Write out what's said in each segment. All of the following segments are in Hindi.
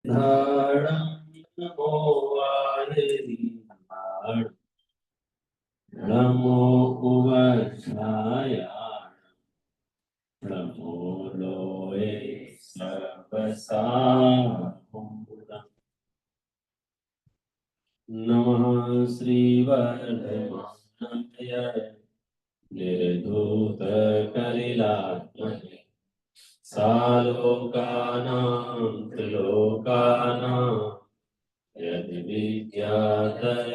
धारणं नमो वारिधारणं नमो उवध्यायाय नमो लोये सर्वसाहुरम् नमः श्रीवरदमानय निर्धूतकलिलात्मने सालोकानां त्रिलोकानां यदि विद्यादर्पणास्ति।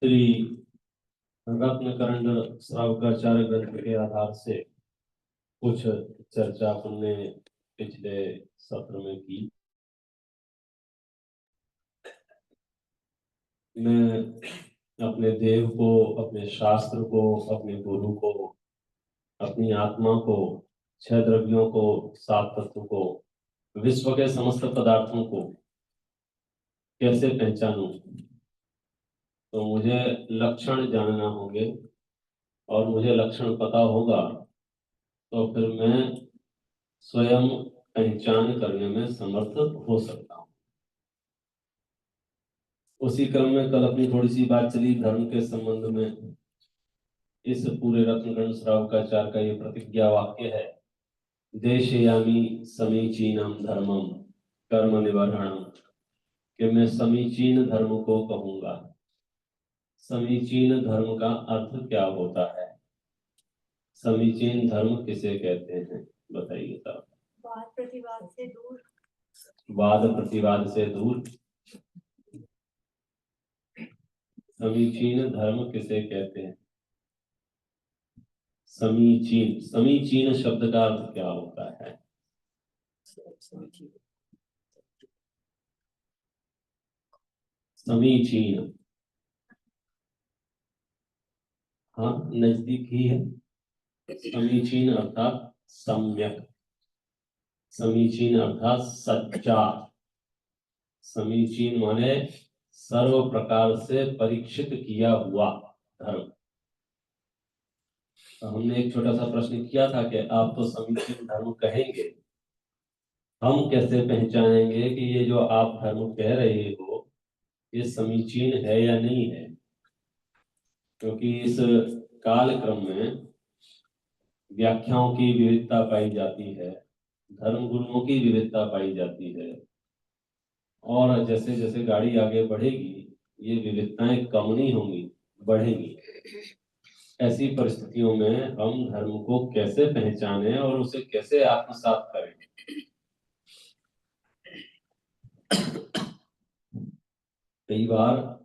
श्री रत्नकरंड श्रावकाचार्य ग्रंथ के आधार से कुछ चर्चा हमने पिछले सत्र में की। मैं अपने देव को, अपने शास्त्र को, अपने गुरु को, अपनी आत्मा को, छह द्रव्यों को, सात तत्व को, विश्व के समस्त पदार्थों को कैसे पहचानूं, तो मुझे लक्षण जानना होंगे और मुझे लक्षण पता होगा तो फिर मैं स्वयं पहचान करने में समर्थ हो सकता हूँ। उसी क्रम में कल अपनी थोड़ी सी बात चली धर्म के संबंध में। इस पूरे रत्नकरंड श्रावकाचार्य का ये प्रतिज्ञा वाक्य है, देशयामि समीचीनम धर्मम कर्म निवर्हणम, कि मैं समीचीन धर्म को कहूंगा। समीचीन धर्म का अर्थ क्या होता है? समीचीन धर्म किसे कहते हैं, बताइए साहब। वाद प्रतिवाद से दूर। वाद प्रतिवाद से दूर। समीचीन धर्म किसे कहते हैं? समीचीन, समीचीन शब्द का अर्थ क्या होता है? समीचीन, हाँ नजदीक ही है। समीचीन अर्थात सम्यक, समीचीन अर्थात सच्चा। समीचीन माने सर्व प्रकार से परीक्षित किया हुआ धर्म। तो हमने एक छोटा सा प्रश्न किया था कि आप तो समीचीन धर्म कहेंगे, हम कैसे पहचानेंगे कि ये जो आप धर्म कह रहे हो ये समीचीन है या नहीं है? क्योंकि इस कालक्रम में व्याख्याओं की विविधता पाई जाती है, धर्म गुरुओं की विविधता पाई जाती है, और जैसे जैसे गाड़ी आगे बढ़ेगी ये विविधताएं कम नहीं होंगी, बढ़ेंगी। ऐसी परिस्थितियों में हम धर्म को कैसे पहचानें और उसे कैसे आत्मसात करें? कई बार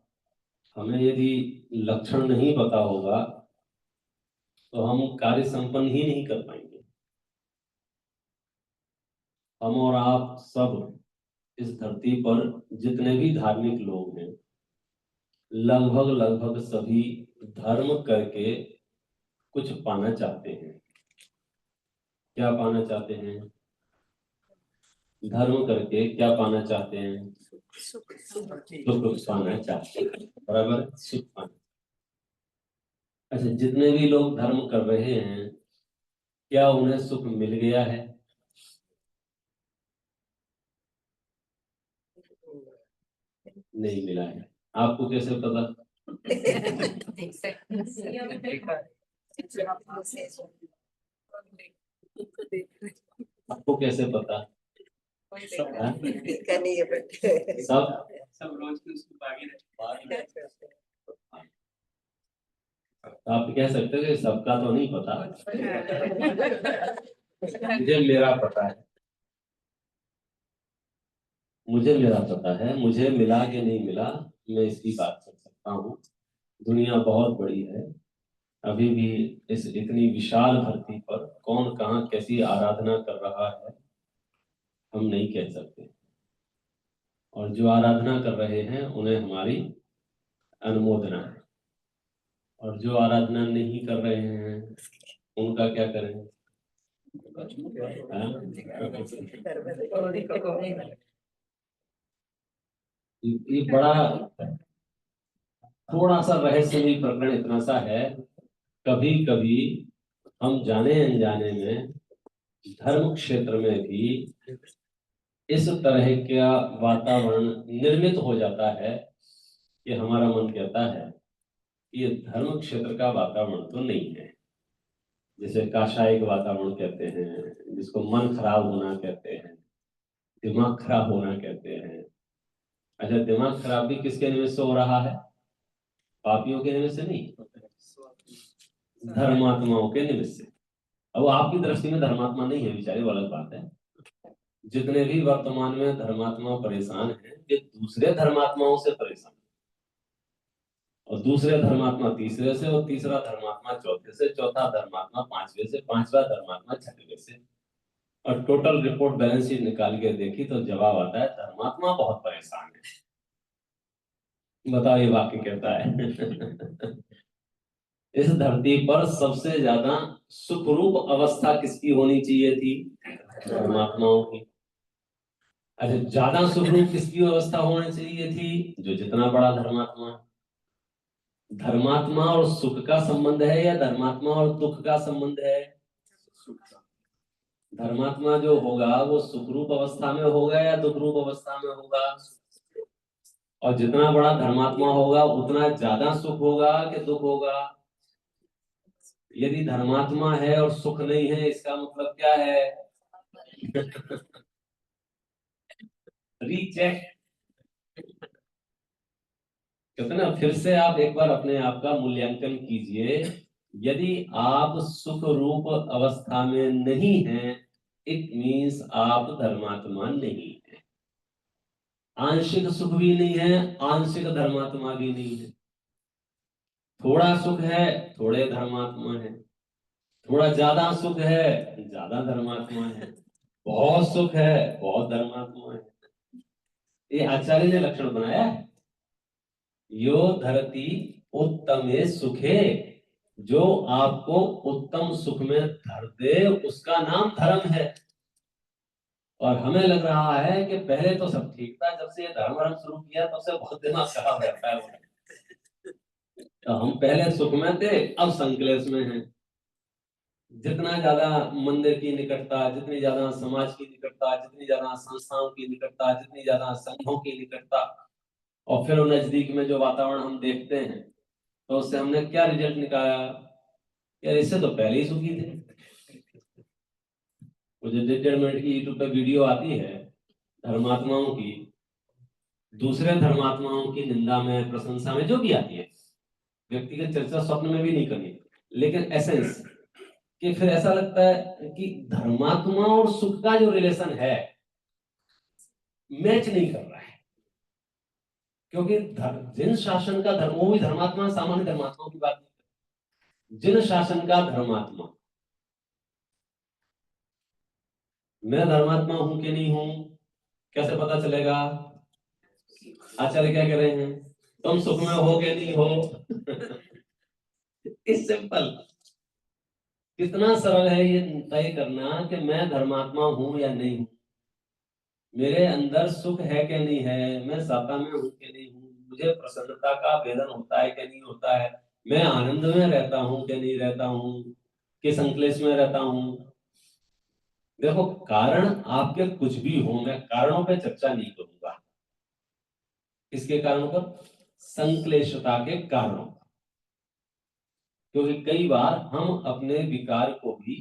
हमें यदि लक्षण नहीं पता होगा तो हम कार्य संपन्न ही नहीं कर पाएंगे। हम और आप सब इस धरती पर जितने भी धार्मिक लोग हैं, लगभग लगभग सभी धर्म करके कुछ पाना चाहते हैं। क्या पाना चाहते हैं? धर्म करके क्या पाना चाहते हैं? सुख पाना चाहते हैं, बराबर, सुख पाना। अच्छा, जितने भी लोग धर्म कर रहे हैं क्या उन्हें सुख मिल गया है? नहीं मिला है। आपको कैसे पता? आपको कैसे पता? सब रोज आप कह सकते हो कि सबका तो नहीं पता, मुझे मेरा पता है, मुझे मेरा पता है, मुझे मिला कि नहीं मिला मैं इसकी बात कर सकता हूँ। दुनिया बहुत बड़ी है, अभी भी इस इतनी विशाल धरती पर कौन कहाँ कैसी आराधना कर रहा है हम नहीं कह सकते, और जो आराधना कर रहे हैं उन्हें हमारी अनुमोदना है, और जो आराधना नहीं कर रहे हैं उनका क्या करें? ये बड़ा थोड़ा सा रहस्यमय प्रकरण इतना सा है कभी कभी हम जाने अनजाने में धर्म क्षेत्र में भी इस तरह का वातावरण निर्मित हो जाता है कि हमारा मन कहता है कि ये धर्म क्षेत्र का वातावरण तो नहीं है। जैसे काषायिक वातावरण कहते हैं, जिसको मन खराब होना कहते हैं, दिमाग खराब होना कहते हैं। अच्छा, दिमाग खराब भी किसके निमित्त से हो रहा है? पापियों के निमित्त से नहीं, धर्मात्माओं के निमित्त से। अब आपकी दृष्टि में धर्मात्मा नहीं है बेचारे, वो अलग बात है। जितने भी वर्तमान में धर्मात्मा परेशान हैं, ये दूसरे धर्मात्माओं से परेशान, और दूसरे धर्मात्मा तीसरे से, और तीसरा धर्मात्मा चौथे से, चौथा धर्मात्मा पांचवे से, पांचवा धर्मात्मा छठवें से। और टोटल रिपोर्ट बैलेंस शीट निकाल के देखी तो जवाब आता है धर्मात्मा बहुत परेशान है। बताओ ये वाक्य कहता है। इस धरती पर सबसे ज्यादा सुखरूप अवस्था किसकी होनी चाहिए थी? धर्मात्माओं की। अच्छा, ज्यादा सुखरूप किसकी अवस्था होनी चाहिए थी? जो जितना बड़ा धर्मात्मा। धर्मात्मा और सुख का संबंध है या धर्मात्मा और दुख का संबंध है? धर्मात्मा जो होगा वो सुखरूप अवस्था में होगा या दुखरूप अवस्था में होगा? और जितना बड़ा धर्मात्मा होगा उतना ज्यादा सुख होगा कि दुख होगा? यदि धर्मात्मा है और सुख नहीं है, इसका मतलब क्या है? रीचेक। कहते ना, फिर से आप एक बार अपने आप का मूल्यांकन कीजिए। यदि आप सुख रूप अवस्था में नहीं हैं, इट मीन्स आप धर्मात्मा नहीं है। आंशिक सुख भी नहीं है, आंशिक धर्मात्मा भी नहीं है। थोड़ा सुख है, थोड़े धर्मात्मा है। थोड़ा ज्यादा सुख है, ज्यादा धर्मात्मा है। बहुत सुख है, बहुत धर्मात्मा है। ये आचार्य ने लक्षण बनाया है। यो धरती उत्तमे सुखे, जो आपको उत्तम सुख में धर दे उसका नाम धर्म है। और हमें लग रहा है कि पहले तो सब ठीक था, जब से ये धर्म धर्म शुरू किया तब से बहुत दिमाग खराब रहता है। तो हम पहले सुख में थे, अब संकलेश में हैं। जितना ज्यादा मंदिर की निकटता, जितनी ज्यादा समाज की निकटता, जितनी ज्यादा संस्थाओं की निकटता, जितनी ज्यादा संघों की निकटता, और फिर नजदीक में जो वातावरण हम देखते हैं, तो उससे हमने क्या रिजल्ट निकाला? यार इससे तो पहले ही सुखी थे। मुझे 1.5 मिनट की यूट्यूब पे वीडियो आती है धर्मात्माओं की, दूसरे धर्मात्माओं की निंदा में, प्रशंसा में, जो भी आती है। व्यक्तिगत चर्चा स्वप्न में भी नहीं करनी, लेकिन एसेंस कि फिर ऐसा लगता है कि धर्मात्मा और सुख का जो रिलेशन है मैच नहीं कर रहा है। क्योंकि जिन शासन का धर्म, वो भी धर्मात्मा, सामान्य धर्मात्माओं की बात नहीं, जिन शासन का धर्मात्मा, मैं धर्मात्मा हूं कि नहीं हूं कैसे पता चलेगा? आचार्य क्या कह रहे हैं? तुम सुख में हो कि नहीं हो। इस सिंपल। कितना सरल है ये तय करना कि मैं धर्मात्मा हूं या नहीं हूं। मेरे अंदर सुख है कि नहीं है, मैं सत्ता में हूं कि नहीं हूं, मुझे प्रसन्नता का वेदन होता है कि नहीं होता है, मैं आनंद में रहता हूं कि नहीं रहता हूं, कि संक्लेश में रहता हूं। देखो, कारण आपके कुछ भी हो, मैं कारणों पे चर्चा नहीं करूंगा। किसके कारणों पर? संक्लेशता के कारणों। क्योंकि कई बार हम अपने विकार को भी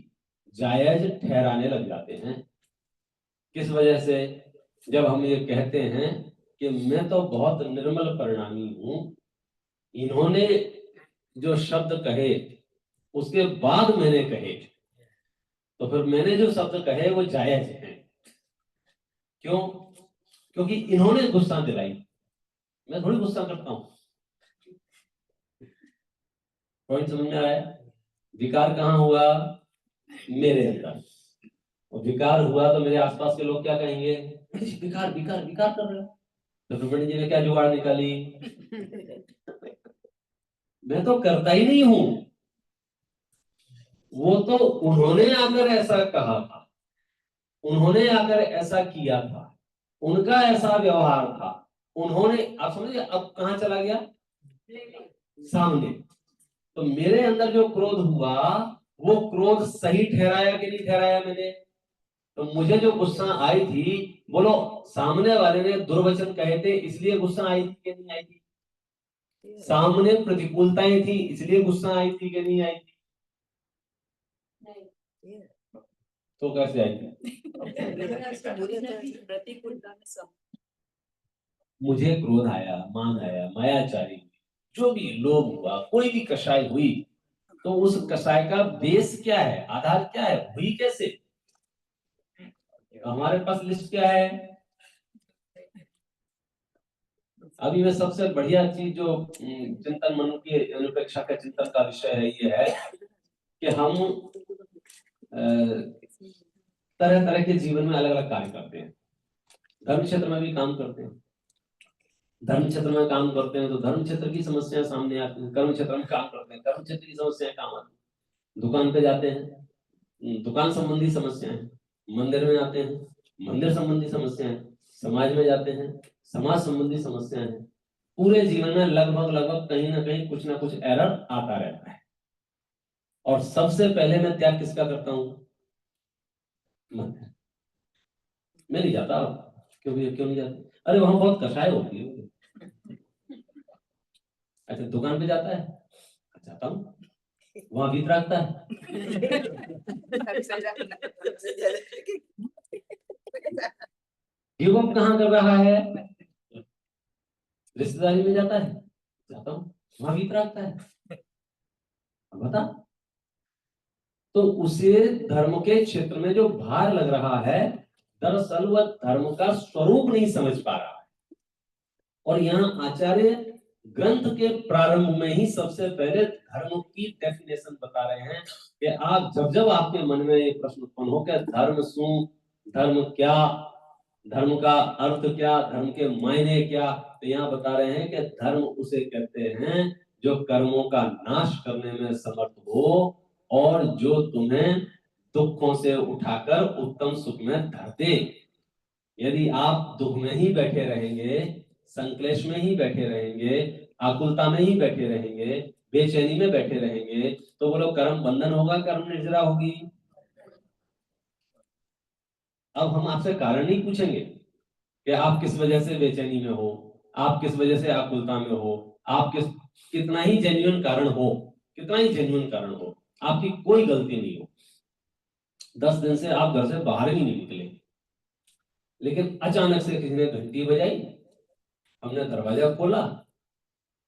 जायज ठहराने लग जाते हैं। किस वजह से? जब हम ये कहते हैं कि मैं तो बहुत निर्मल परिणामी हूं, इन्होंने जो शब्द कहे उसके बाद मैंने कहे, तो फिर मैंने जो शब्द कहे वो जायज है। क्यों? क्योंकि इन्होंने गुस्सा दिलाई, मैं थोड़ी गुस्सा करता हूं। पॉइंट समझ में आया? विकार कहाँ हुआ? मेरे अंदर। और विकार हुआ तो मेरे आसपास के लोग क्या कहेंगे? विकार विकार विकार कर रहे हो। तो सुब्रमण्य जी ने क्या जुगाड़ निकाली? मैं तो करता ही नहीं हूं, वो तो उन्होंने आकर ऐसा कहा था, उन्होंने आकर ऐसा किया था, उनका ऐसा व्यवहार था, उन्होंने। आप समझिए अब कहां चला गया? सामने। तो मेरे अंदर जो क्रोध हुआ वो क्रोध सही ठहराया कि नहीं ठहराया मैंने? तो मुझे जो गुस्सा आई थी, बोलो सामने वाले ने दुर्वचन कहे थे इसलिए गुस्सा आई थी कि नहीं आई थी? सामने प्रतिकूलताएं थी इसलिए गुस्सा आई थी कि नहीं आई थी? तो कैसे आई थी? प्रतिकूलता में सब मुझे क्रोध आया, मान आया, मायाचारी हुई, जो भी लोभ हुआ, कोई भी कषाय हुई, तो उस कषाय का बेस क्या है, आधार क्या है, हुई कैसे? हमारे पास लिस्ट क्या है? अभी में सबसे बढ़िया चीज जो चिंतन मन की अनुपेक्षा का चिंतन का विषय है, ये है कि हम तरह तरह के जीवन में अलग अलग कार्य करते हैं। धर्म क्षेत्र में भी काम करते हैं, धर्म क्षेत्र में काम करते हैं तो धर्म क्षेत्र की समस्याएं सामने आती हैं, कर्म क्षेत्र में काम करते हैं, कर्म क्षेत्र की समस्याएं काम आती हैं, दुकान पे जाते हैं, दुकान संबंधी समस्याएं, मंदिर में आते हैं, मंदिर संबंधी समस्याएं, समाज में जाते हैं, समाज संबंधी समस्याएं हैं। पूरे जीवन में लगभग लगभग कहीं ना कहीं कुछ ना कुछ एरर आता रहता है। और सबसे पहले मैं त्याग किसका करता हूँ? मंदिर। मैं नहीं जाता। क्यों नहीं जाता? अरे वहां बहुत कषाय होती है। अच्छा, दुकान पे जाता है? जाता हूँ, वहां भीत रखता है। गिव अप कहाँ कर रहा है? रिश्तेदारी में जाता है? जाता हूँ, वहां भीत रखता है। बता, तो उसे धर्म के क्षेत्र में जो भार लग रहा है, दरअसल वह धर्म का स्वरूप नहीं समझ पा रहा है। और यहाँ आचार्य ग्रंथ के प्रारंभ में ही सबसे पहले धर्म की डेफिनेशन बता रहे हैं कि आप जब जब आपके मन में एक प्रश्न उत्पन्न हो कि धर्म शू, धर्म क्या, धर्म का अर्थ क्या, धर्म के मायने क्या, तो यहाँ बता रहे हैं कि धर्म उसे कहते हैं जो कर्मों का नाश करने में समर्थ हो और जो तुम्हें दुखों से उठाकर उत्तम सुख में धरते। यदि आप दुख में ही बैठे रहेंगे, संक्लेश में ही बैठे रहेंगे, आकुलता में ही बैठे रहेंगे, बेचैनी में बैठे रहेंगे, तो बोलो कर्म बंधन होगा, कर्म निर्जरा होगी। अब हम आपसे कारण नहीं पूछेंगे कि आप किस वजह से बेचैनी में हो, आप किस वजह से आकुलता में हो, आप कितना ही जेन्युइन कारण हो, कितना ही जेन्युइन कारण हो, आपकी कोई गलती नहीं हो, 10 दिन से आप घर से बाहर ही नहीं निकले, लेकिन अचानक से किसी ने घंटी बजाई, हमने दरवाजा खोला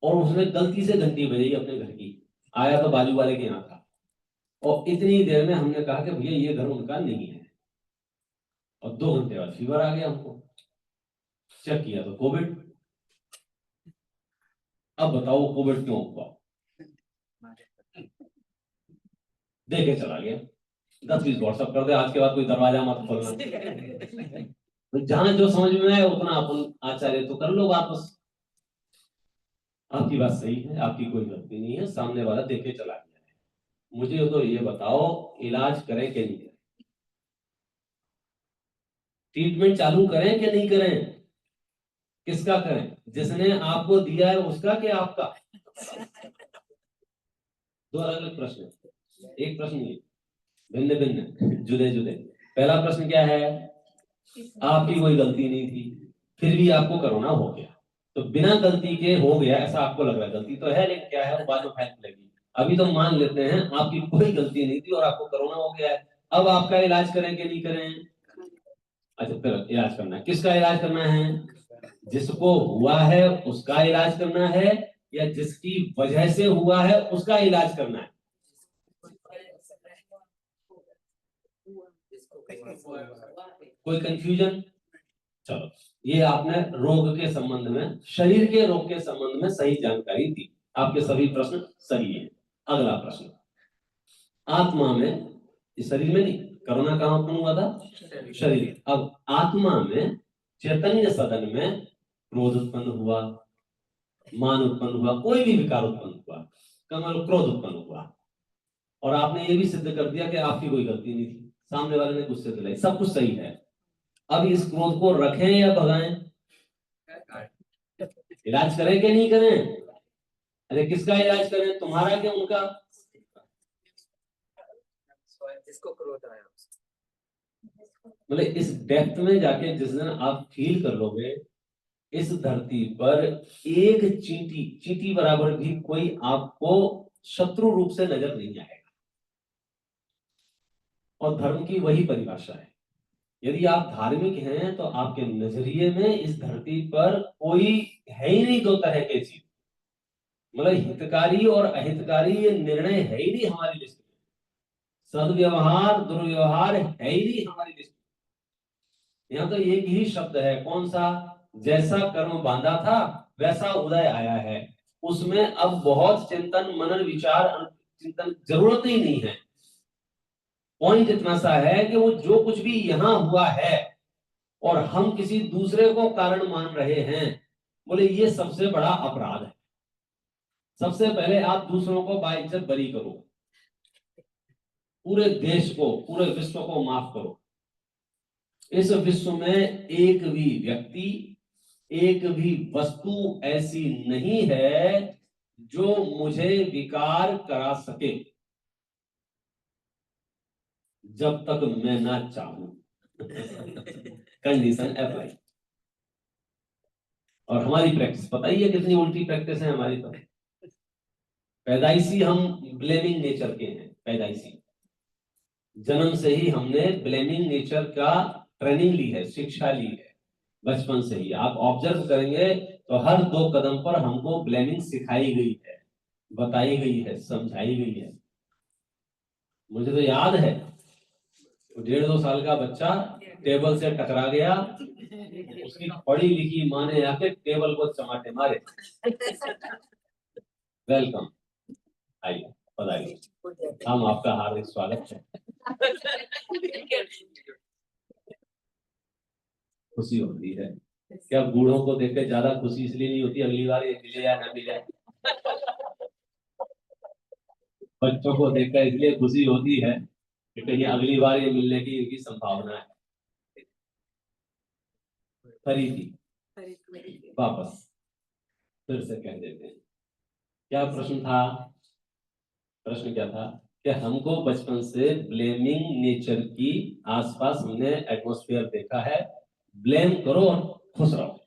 और उसने गलती से घंटी बजाई अपने घर की, आया तो बाजू वाले के यहाँ था, और इतनी देर में हमने कहा कि भैया ये घर उनका नहीं है, और 2 घंटे बाद फीवर आ गया हमको, चेक किया तो कोविड। अब बताओ कोविड क्यों हुआ? देखे चला गया, 10-20 व्हाट्सएप कर दे, आज के बाद कोई दरवाजा मत खोलना। तो जहां जो समझ में आए उतना अपन आचार्य तो कर लो वापस। आपकी बात सही है, आपकी कोई गलती नहीं है, सामने वाला देखे चला गया है। मुझे तो ये बताओ, इलाज करें कि नहीं करें? ट्रीटमेंट चालू करें कि नहीं करें? किसका करें, जिसने आपको दिया है उसका कि आपका? 2 अलग अलग प्रश्न है, एक प्रश्न नहीं, भिन्न भिन्न, जुदे जुदे। पहला प्रश्न क्या है? आपकी कोई गलती नहीं थी, फिर भी आपको कोरोना हो गया, तो बिना गलती के हो गया ऐसा आपको लग रहा है, गलती तो है लेकिन क्या है वो बाद में फैलने लगी। अभी तो मान लेते हैं आपकी कोई गलती नहीं थी और आपको कोरोना हो गया है, अब आपका इलाज करें कि नहीं करें? अच्छा, फिर इलाज करना है, किसका इलाज करना है? जिसको हुआ है उसका इलाज करना है या जिसकी वजह से हुआ है उसका इलाज करना है? कोई कंफ्यूजन? चलो, ये आपने रोग के संबंध में, शरीर के रोग के संबंध में सही जानकारी दी, आपके सभी प्रश्न सही है। अगला प्रश्न, आत्मा में, इस शरीर में नहीं, कोरोना कहां उत्पन्न हुआ था? शरीर। अब आत्मा में, चैतन्य सदन में क्रोध उत्पन्न हुआ, मान उत्पन्न हुआ, कोई भी विकार उत्पन्न हुआ, कमल क्रोध उत्पन्न हुआ, और आपने ये भी सिद्ध कर दिया कि आपकी कोई गलती नहीं थी, सामने वाले ने गुस्से दिलाई, सब कुछ सही है। अब इस क्रोध को रखें या भगाएं? इलाज करें कि नहीं करें? अरे किसका इलाज करें, तुम्हारा क्या उनका? इसको क्रोध आया, मतलब इस डेप्थ में जाके जिस दिन आप फील कर लोगे, इस धरती पर एक चींटी चींटी बराबर भी कोई आपको शत्रु रूप से नजर नहीं आएगा। और धर्म की वही परिभाषा है। यदि आप धार्मिक हैं तो आपके नजरिए में इस धरती पर कोई है ही नहीं दो तरह के चीज। मतलब हितकारी और अहितकारी ये निर्णय है ही नहीं हमारी लिस्ट में। सदव्यवहार दुर्व्यवहार है ही नहीं हमारी लिस्ट में। यहाँ तो एक ही शब्द है, कौन सा? जैसा कर्म बांधा था वैसा उदय आया है। उसमें अब बहुत चिंतन मनन विचार चिंतन जरूरत ही नहीं है। पॉइंट इतना सा है कि वो जो कुछ भी यहां हुआ है और हम किसी दूसरे को कारण मान रहे हैं, बोले ये सबसे बड़ा अपराध है। सबसे पहले आप दूसरों को बाइज्जत बरी करो, पूरे देश को पूरे विश्व को माफ करो। इस विश्व में एक भी व्यक्ति एक भी वस्तु ऐसी नहीं है जो मुझे विकार करा सके जब तक मैं ना चाहूं। Condition apply. और हमारी प्रैक्टिस बताइए कितनी उल्टी प्रैक्टिस है हमारी। तो पैदाइशी हम ब्लेमिंग नेचर के हैं, पैदाइशी जन्म से ही हमने ब्लेमिंग नेचर का ट्रेनिंग ली है, शिक्षा ली है बचपन से ही। आप ऑब्जर्व करेंगे तो हर 2 कदम पर हमको ब्लेमिंग सिखाई गई है, बताई गई है, समझाई गई है। मुझे तो याद है 1.5-2 साल का बच्चा टेबल से टकरा गया, उसकी पढ़ी लिखी माँ ने आके टेबल को चमाटे मारे। वेलकम, आइए बताइए, हम आपका हार्दिक स्वागत है। खुशी होती है क्या? बूढ़ों को देखकर ज्यादा खुशी इसलिए नहीं होती अगली बार ये मिले या ना मिले। बच्चों को देखकर इसलिए खुशी होती है कि कहीं अगली बार ये मिलने की इनकी संभावना है। खरीदी वापस फिर से कह देते हैं। क्या प्रश्न था? प्रश्न क्या था कि हमको बचपन से ब्लेमिंग नेचर की आसपास हमने एटमॉस्फेयर देखा है। ब्लेम करो और खुश रहो,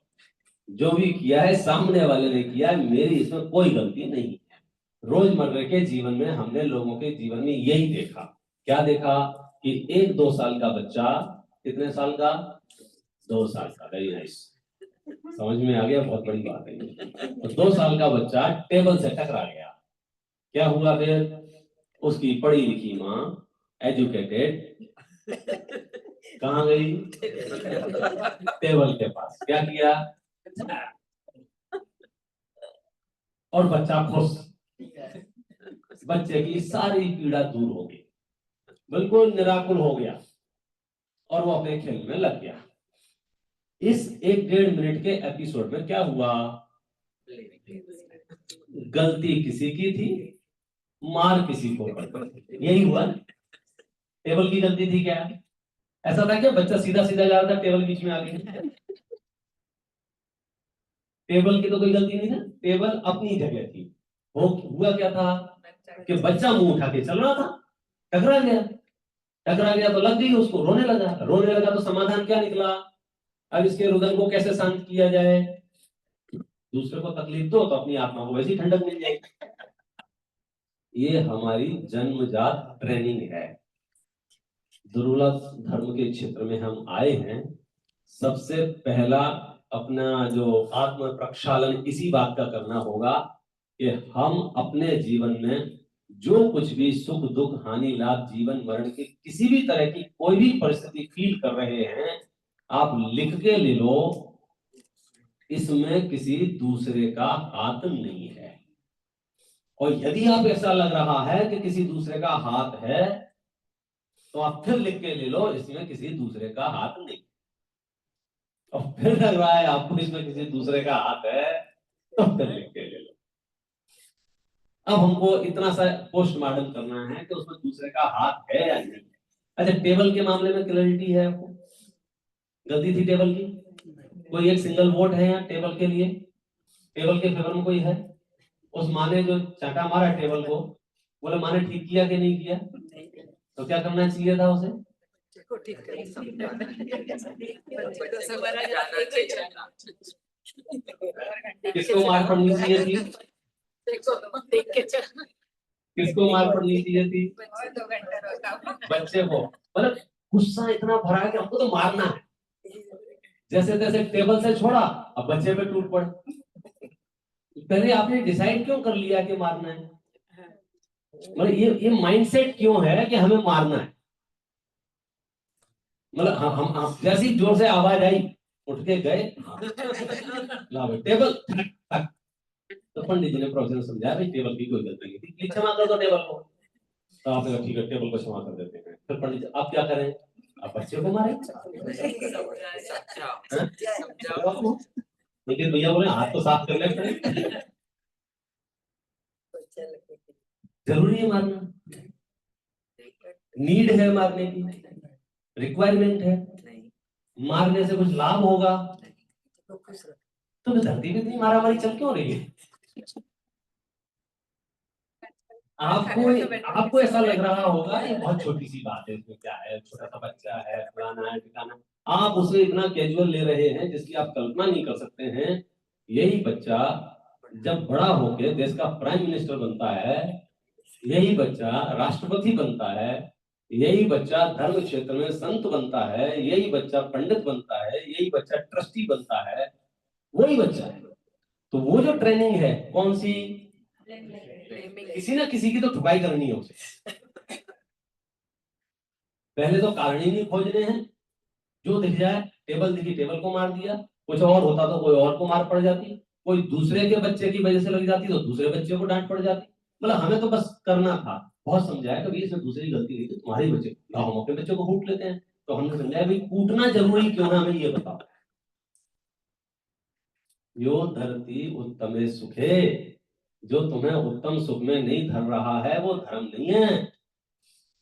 जो भी किया है सामने वाले ने किया है, मेरी इसमें कोई गलती नहीं है। रोजमर्रा के जीवन में हमने लोगों के जीवन में यही देखा। क्या देखा कि 1-2 साल का बच्चा, कितने साल का? 2 साल का, वेरी नाइस, समझ में आ गया, बहुत बड़ी बात है। तो 2 साल का बच्चा टेबल से टकरा गया। क्या हुआ फिर? उसकी पढ़ी लिखी माँ एजुकेटेड कहाँ गई? टेबल के पास। क्या किया? और बच्चा खुश, बच्चे की सारी पीड़ा दूर हो गई, बिल्कुल निराकुल हो गया और वो अपने खेल में लग गया। इस 1-1.5 मिनट के एपिसोड में क्या हुआ? गलती किसी की थी, मार किसी को, यही हुआ। टेबल की गलती थी क्या? ऐसा था क्या बच्चा सीधा सीधा जा रहा था, टेबल बीच में आ गई? टेबल की तो कोई गलती नहीं था, टेबल अपनी जगह थी। हुआ क्या था कि बच्चा मुंह उठा के चल रहा था, टकरा गया। टकरा गया तो लग गई उसको, रोने लगा। रोने लगा तो समाधान क्या निकला? अब इसके रुदन को कैसे शांत किया जाए? दूसरे को तकलीफ दो तो अपनी आत्मा को वैसी ठंडक मिल जाएगी। ये हमारी जन्मजात ट्रेनिंग है। दुर्लभ धर्म के क्षेत्र में हम आए हैं। सबसे पहला अपना जो आत्म प्रक्षालन इसी बात का करना होगा कि हम अपने जीवन में जो कुछ भी सुख दुख हानि लाभ जीवन मरण की किसी भी तरह की कोई भी परिस्थिति फील कर रहे हैं, आप लिख के ले लो, इसमें किसी दूसरे का हाथ नहीं है। और यदि आप ऐसा लग रहा है कि किसी दूसरे का हाथ है तो आप फिर लिख के ले लो, इसमें किसी दूसरे का हाथ नहीं। और फिर लग रहा है आपको इसमें किसी दूसरे का हाथ है तो फिर लिख के ले लो। अब हमको इतना सा पोस्टमार्टम करना है कि उसमें दूसरे का हाथ है या नहीं। अच्छा, टेबल के मामले में क्लैरिटी है आपको? गलती थी टेबल की? कोई एक सिंगल वोट है यहाँ टेबल के लिए? टेबल के फेवर में कोई है? उस माँ ने जो चाटा मारा टेबल को, बोले माँ ने ठीक किया कि नहीं किया? तो क्या करना चाहिए था उसे? को ठीक कर किसको मार पड़नी चाहिए थी? किसको मार पड़नी चाहिए थी? बच्चे को। मतलब गुस्सा इतना भरा है कि हमको तो मारना है, जैसे तैसे टेबल से छोड़ा, अब बच्चे पे टूट पड़े। पहले आपने डिसाइड क्यों कर लिया कि मारना है? मतलब ये माइंडसेट क्यों है कि हमें मारना है? मतलब हम जैसे ही जोर से आवाज आई, उठ के गए, ला भाई टेबल, तो पंडित जी ने प्रोफेसर समझाया भाई टेबल की कोई गलती नहीं थी, क्षमा कर दो टेबल को। तो आपने कहा ठीक है टेबल को क्षमा कर देते हैं। फिर पंडित जी आप क्या करें? आप बच्चे को मारे। लेकिन भैया बोले हाथ तो साफ कर ले। जरूरी है मारना, नीड है मारने की, रिक्वायरमेंट है, मारने से कुछ लाभ होगा, तो धरती पे इतनी मारामारी चल क्यों रही है? आपको ऐसा लग रहा होगा ये बहुत छोटी सी बात है, इसमें क्या है, छोटा सा बच्चा है, फलाना है ठिकाना, आप उसे इतना कैजुअल ले रहे हैं जिसकी आप कल्पना नहीं कर सकते हैं। यही बच्चा जब बड़ा होकर देश का प्राइम मिनिस्टर बनता है, यही बच्चा राष्ट्रपति बनता है, यही बच्चा धर्म क्षेत्र में संत बनता है, यही बच्चा पंडित बनता है, यही बच्चा ट्रस्टी बनता है, वही बच्चा है। तो वो जो ट्रेनिंग है कौन सी? किसी ना किसी की तो ठुकाई करनी है उसे। पहले तो कारण ही नहीं खोजने हैं, जो दिख जाए, टेबल दिखी टेबल को मार दिया, कुछ और होता तो कोई और को मार पड़ जाती, कोई दूसरे के बच्चे की वजह से लग जाती तो दूसरे बच्चे को डांट पड़ जाती। मतलब हमें तो बस करना था, बहुत समझाया कभी इसमें दूसरी गलती नहीं थी, तुम्हारे बच्चे हम अपने बच्चे को कूट लेते हैं। तो हमने समझाया भाई कूटना जरूरी क्यों है, हमें ये बताओ। यो धरती उत्तमे सुखे, जो तुम्हें उत्तम सुख में नहीं धर रहा है वो धर्म नहीं है।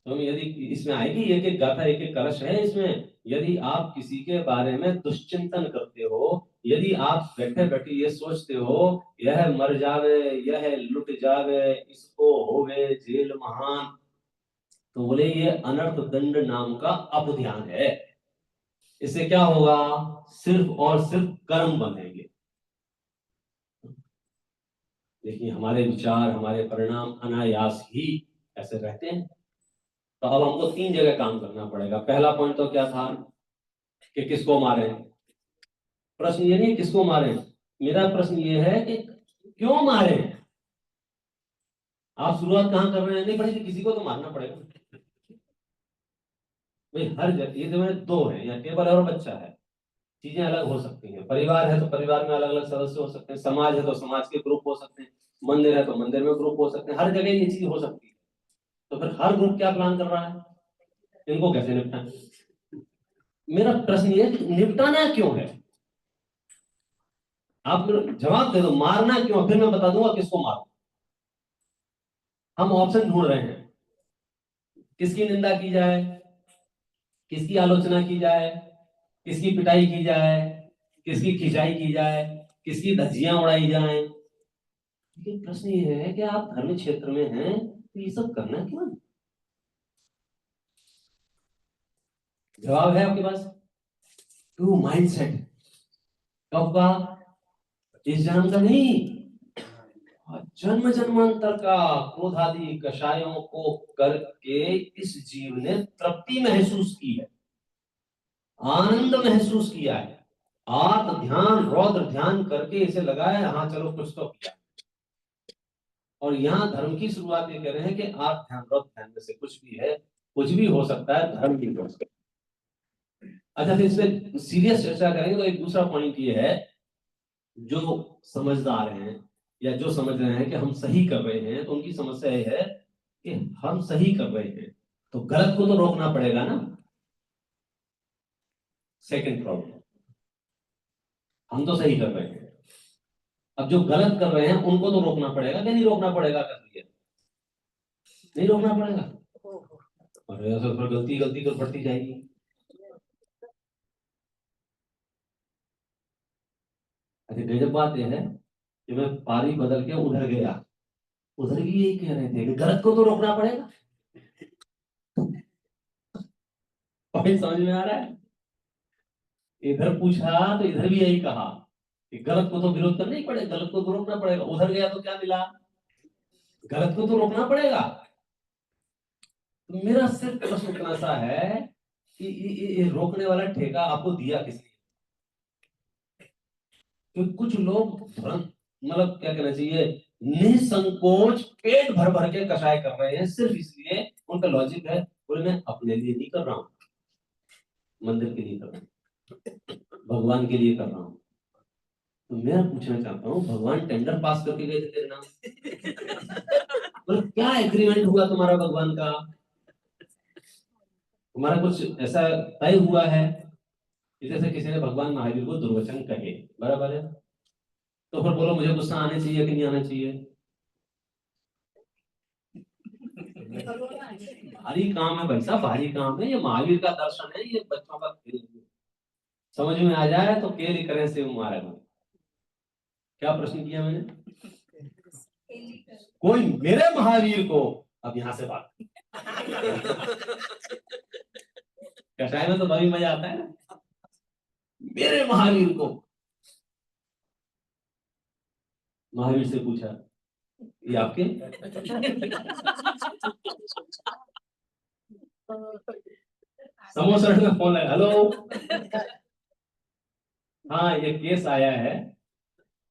तुम यदि इसमें आएगी एक एक गाथा एक एक कलश है इसमें, यदि आप किसी के बारे में दुश्चिंतन करते हो, यदि आप बैठे बैठे ये सोचते हो यह मर जावे, यह लुट जावे, इसको होवे जेल महान, तो बोले ये अनर्थ दंड नाम का अपध्यान है। इससे क्या होगा? सिर्फ और सिर्फ कर्म बनेंगे। लेकिन हमारे विचार हमारे परिणाम अनायास ही ऐसे रहते हैं। तो अब हमको 3 जगह काम करना पड़ेगा। पहला पॉइंट तो क्या था कि किसको मारे। प्रश्न ये नहीं किसको मारे, मेरा प्रश्न ये है कि क्यों मारे। आप शुरुआत कहां कर रहे हैं? नहीं पड़ेगी, किसी को तो मारना पड़ेगा भाई। हर जगह ये जो है दो है, या टेबल और बच्चा है, चीजें अलग हो सकती हैं। परिवार है तो परिवार में अलग अलग सदस्य हो सकते हैं, समाज है तो समाज के ग्रुप हो सकते हैं, मंदिर है तो मंदिर में ग्रुप हो सकते हैं, हर जगह ये चीज हो सकती है। तो फिर हर ग्रुप क्या प्लान कर रहा है, इनको कैसे निपटाएं? मेरा प्रश्न ये है कि निपटाना क्यों है, आप जवाब दे दो। मारना क्यों, फिर मैं बता दूंगा किसको मारो। हम ऑप्शन ढूंढ रहे हैं, किसकी निंदा की जाए, किसकी आलोचना की जाए, किसकी पिटाई की जाए, किसकी खिंचाई की जाए, किसकी धज्जियां उड़ाई जाए। लेकिन प्रश्न ये है कि आप धर्म क्षेत्र में हैं तो ये सब करना क्यों? जवाब है आपके पास, टू माइंडसेट। कब का? इस जन्म का नहीं, जन्म जन्मांतर का। क्रोध आदि कषायों को करके इस जीव ने तृप्ति महसूस की है, आनंद महसूस किया है, आत्म ध्यान रौद्र ध्यान करके इसे लगाया, हाँ चलो कुछ तो किया। और यहाँ धर्म की शुरुआत ये कह रहे हैं कि आप ध्यान रौद्र ध्यान में से कुछ भी है, कुछ भी हो सकता है, धर्म भी हो सकता है। अच्छा फिर इसमें सीरियस चर्चा करेंगे तो एक दूसरा पॉइंट ये है, जो समझदार हैं या जो समझ रहे हैं कि हम सही कर रहे हैं, तो उनकी समस्या ये है कि हम सही कर रहे हैं तो गलत को तो रोकना पड़ेगा ना। सेकंड प्रॉब्लम, हम तो सही कर रहे हैं, अब जो गलत कर रहे हैं उनको तो रोकना पड़ेगा कि नहीं रोकना पड़ेगा? कर लिया नहीं रोकना पड़ेगा, और ऐसे पर गलती गलती तो बढ़ती जाएगी। अच्छा गजब बात यह है कि मैं पारी बदल के उधर गया, उधर भी यही कह रहे थे कि गलत को तो रोकना पड़ेगा। और समझ में आ रहा है? इधर पूछा तो इधर भी यही कहा कि गलत को तो विरोध करना ही पड़ेगा, गलत को तो रोकना पड़ेगा। उधर गया तो क्या मिला? गलत को तो रोकना पड़ेगा। तो मेरा सिर्फ प्रश्न इतना सा है कि ये रोकने वाला ठेका आपको दिया किसने? तो कुछ लोग तुरंत, मतलब क्या कहना चाहिए, निसंकोच पेट भर भर के कषाय कर रहे हैं, सिर्फ इसलिए उनका लॉजिक है, बोले मैं अपने लिए नहीं कर रहा हूँ, मंदिर के लिए कर रहा हूँ, भगवान के लिए कर रहा हूँ। तो मैं पूछना चाहता हूँ, भगवान टेंडर पास करके गए थे तेरे नाम? मतलब क्या एग्रीमेंट हुआ तुम्हारा भगवान का? तुम्हारा कुछ ऐसा तय हुआ है? जैसे किसी ने भगवान महावीर को दुर्वचन कहे, बराबर है, तो फिर बोलो मुझे गुस्सा आने चाहिए कि नहीं आना चाहिए? भारी काम है भाई साहब, भारी काम है। ये महावीर का दर्शन है, ये बच्चों का खेल नहीं है। समझ में आ जाए तो केली करें से मारेगा। क्या प्रश्न किया मैंने? कोई मेरे महावीर को, अब यहां से बात कटाई में तो तभी मजा आता है ना। मेरे महावीर को, महावीर से पूछा ये आपके? समोसा में फोन है, हेलो, हाँ ये केस आया है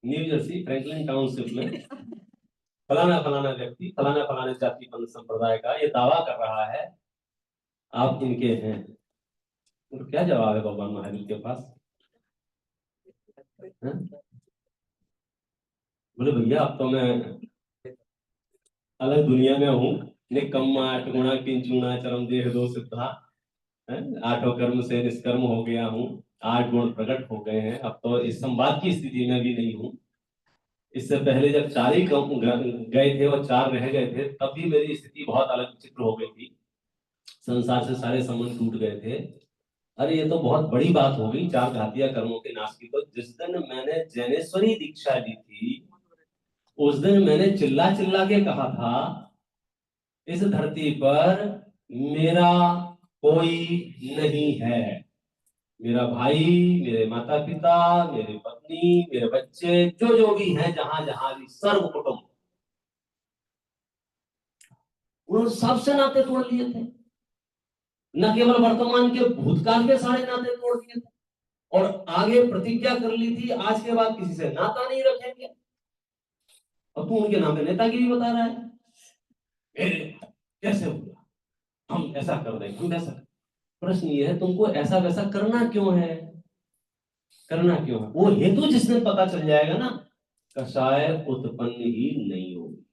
न्यू जर्सी फ्रैंकलिन टाउनशिप में, फलाना फलाना व्यक्ति फलाना फलाने जाति पंथ संप्रदाय का ये दावा कर रहा है आप इनके हैं। तो क्या जवाब है भगवान महावीर के पास? हैं? बोले भैया अब तो मैं अलग दुनिया में हूँ, निकम्मा आठ गुणा किंचुना चरम देह दो सिद्धा, आठों कर्म से निष्कर्म हो गया हूँ, 8 गुण प्रकट हो गए हैं, अब तो इस संवाद की स्थिति में भी नहीं हूँ। इससे पहले जब 4 ही गए थे और 4 रह गए थे, तब भी मेरी स्थिति बहुत अलग विचित्र हो गई थी, संसार से सारे संबंध टूट गए थे। अरे ये तो बहुत बड़ी बात हो गई 4 घातीय कर्मों के नाश की। तो जिस दिन मैंने जैनेश्वरी दीक्षा ली थी, उस दिन मैंने चिल्ला चिल्ला के कहा था इस धरती पर मेरा कोई नहीं है, मेरा भाई, मेरे माता पिता, मेरी पत्नी, मेरे बच्चे, जो जो भी हैं, जहां जहां भी, सर्व कुटुंब, उन्होंने सबसे नाते तोड़ लिए थे। न केवल वर्तमान के, भूतकाल के सारे नाते तोड़ दिए थे, और आगे प्रतिज्ञा कर ली थी आज के बाद किसी से नाता नहीं रखेंगे। और तू उनके नाम पे नेतागिरी बता रहा है? कैसे हुआ? हम ऐसा कर देंगे, हम ऐसा। प्रश्न ये है तुमको ऐसा वैसा करना क्यों है? करना क्यों है? वो हेतु जिस दिन पता चल जाएगा ना, कषाय उत्पन्न ही नहीं होगी।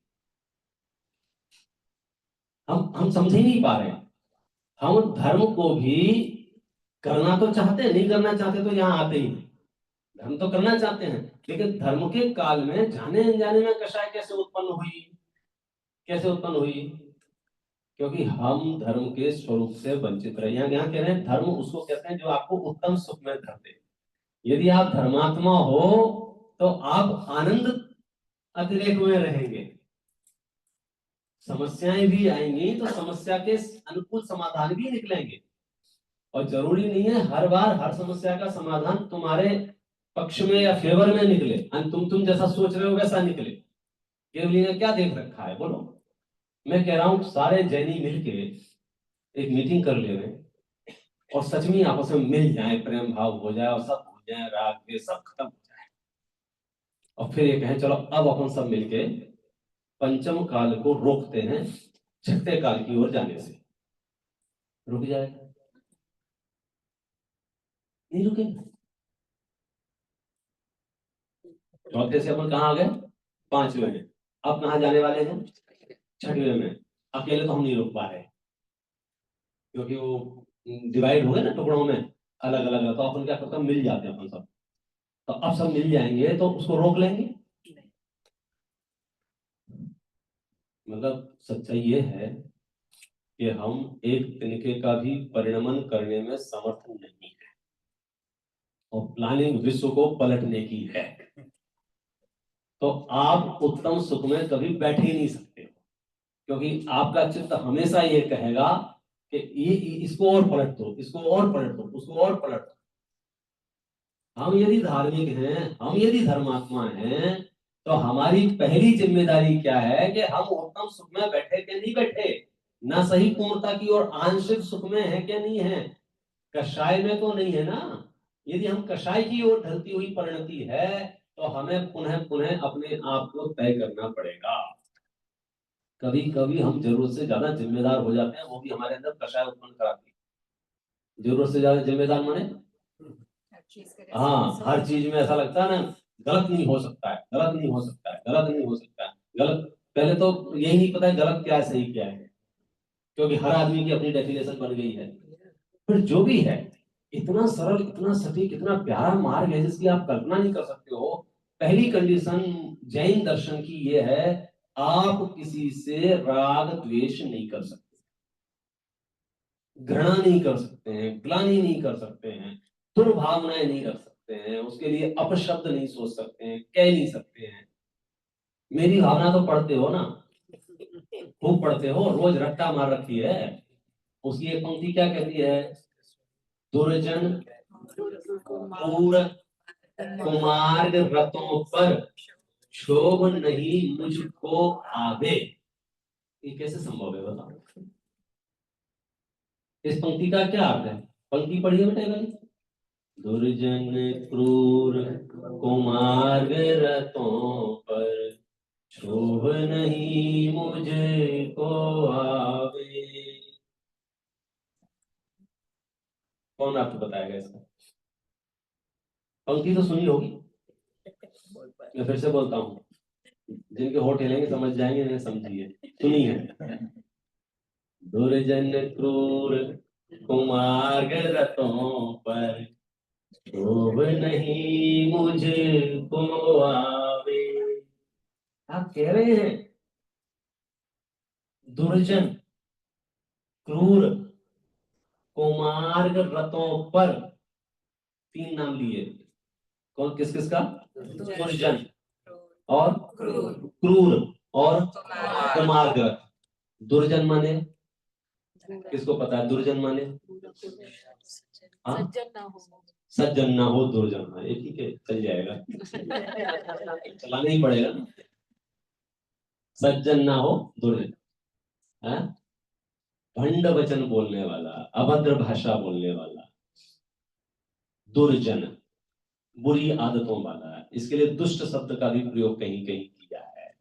हम समझ ही नहीं पा रहे हैं। हम धर्म को भी करना तो चाहते हैं, नहीं करना चाहते तो यहाँ आते ही नहीं। धर्म तो करना चाहते हैं, लेकिन धर्म के काल में जाने अनजाने में कषाय कैसे उत्पन्न हुई? कैसे उत्पन्न हुई? क्योंकि हम धर्म के स्वरूप से वंचित रहे। यहाँ कह रहे हैं धर्म उसको कहते हैं जो आपको उत्तम सुख में धर दे। यदि आप धर्मात्मा हो तो आप आनंद अतिरेक में रहेंगे। समस्याएं भी आएंगी तो समस्या के अनुकूल समाधान भी निकलेंगे, और जरूरी नहीं है हर बार हर समस्या का समाधान तुम्हारे पक्ष में या फेवर में निकले, तुम जैसा सोच रहे हो वैसा निकले। केवली ने क्या देख रखा है बोलो? मैं कह रहा हूं सारे जैनी मिलके एक मीटिंग कर ले और सच में आपस में मिल जाए, प्रेम भाव हो जाए और सब हो जाए, राग द्वेष सब खत्म हो जाए, और फिर ये कहें चलो अब अपन सब मिलके पंचम काल को रोकते हैं छठे काल की ओर जाने से। रुक जाएगा? नहीं रुकेगा। चौथे से अपन कहाँ आ गए? 5वें में। अब कहाँ जाने वाले हैं? 6वें में। अकेले तो हम नहीं रोक पा रहे, क्योंकि वो डिवाइड हो गए ना टुकड़ों में, अलग अलग। तो अपन क्या करते हैं, मिल जाते हैं अपन सब। तो अब सब मिल जाएंगे तो उसको रोक लेंगे? मतलब सच्चाई ये है कि हम एक तिनके का भी परिणमन करने में समर्थ नहीं है, और प्लानिंग विश्व को पलटने की है। तो आप उत्तम सुख में कभी बैठ ही नहीं सकते, क्योंकि आपका चित्त हमेशा ये कहेगा कि ये इसको और पलट दो, इसको और पलट दो, उसको और पलट दो। हम यदि धार्मिक हैं, हम यदि धर्मात्मा हैं, तो हमारी पहली जिम्मेदारी क्या है कि हम उत्तम सुख में बैठे के नहीं बैठे, ना सही पूर्णता की और आंशिक सुख में है क्या नहीं है, कषाय में तो नहीं है ना। यदि हम कषाय की ओर ढलती हुई परिणति है, तो हमें पुनः पुनः अपने आप को तय करना पड़ेगा। कभी कभी हम जरूरत से ज्यादा जिम्मेदार हो जाते हैं, वो भी हमारे अंदर कषाय उत्पन्न कराती है। जरूरत से ज्यादा जिम्मेदार माने हाँ, हर चीज में ऐसा लगता है ना, गलत नहीं हो सकता है, गलत नहीं हो सकता है, गलत नहीं हो सकता है, गलत। पहले तो यही नहीं पता है गलत क्या है सही क्या है, क्योंकि हर आदमी की अपनी डेफिनेशन बन गई है। फिर जो भी है, इतना सरल, इतना सटीक, इतना प्यारा मार्ग है जिसकी आप कल्पना नहीं कर सकते हो। पहली कंडीशन जैन दर्शन की ये है, आप किसी से राग द्वेष नहीं कर सकते, घृणा नहीं कर सकते हैं, ग्लानि नहीं कर सकते हैं, दुर्भावनाएं नहीं रख सकते हैं, उसके लिए अपशब्द नहीं सोच सकते हैं, कह नहीं सकते हैं। मेरी भावना तो पढ़ते हो ना, खूब पढ़ते हो, रोज रट्टा मार रखी है। उसकी एक पंक्ति क्या कहती है, दुर्जन क्रूर कुमार्ग रतों पर क्षोभ नहीं मुझको आवे। ये कैसे संभव है बताओ? इस पंक्ति का क्या अर्थ है? पंक्ति पढ़िए बेटा भाई। दुर्जन क्रूर कुमार्ग रतों पर क्षोभ नहीं मुझको आवे। कौन आपको बताएगा इसका? पंक्ति तो सुनी होगी, मैं फिर से बोलता हूँ, जिनके होठ हिलेंगे समझ जाएंगे, नहीं समझिए, सुनिए। दुर्जन क्रूर कुमार्ग रतों पर क्षोभ नहीं मुझको आवे। आप कह रहे हैं दुर्जन क्रूर कुमार्ग रतों पर, तीन नाम लिए, कौन किस किस का? दुर्जन और क्रूर और कुमार्ग। दुर्जन माने, किसको पता है दुर्जन माने? सज्जन ना हो दुर्जन माने, ठीक है चल जाएगा, चलाना ही पड़ेगा ना। सज्जन ना हो दुर्जन, भंड वचन बोलने वाला, अभद्र भाषा बोलने वाला, दुर्जन, बुरी आदतों वाला। इसके लिए दुष्ट शब्द का भी प्रयोग कहीं कहीं किया है।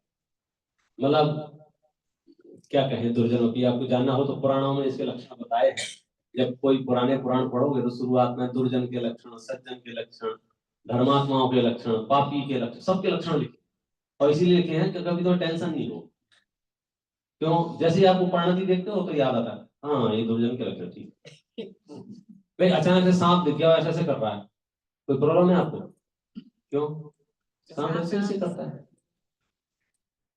मतलब क्या कहें दुर्जनों की, आपको जानना हो तो पुराणों में इसके लक्षण बताए हैं। जब कोई पुराने पुराण पढ़ोगे तो शुरुआत में दुर्जन के लक्षण, सज्जन के लक्षण, धर्मात्माओं के लक्षण, पापी के लक्षण, सबके लक्षण लिखे, और इसीलिए लिखे हैं कि कभी तो टेंशन नहीं हो। क्यों? जैसे ही आपको परिणति देखते हो तो याद आता है, हाँ ये दुर्जन के लक्षण, ठीक। भाई अचानक से सांप दिख गया, ऐसे कर रहा है, कोई प्रॉब्लम है आपको? क्यों? सांप ऐसे करता है,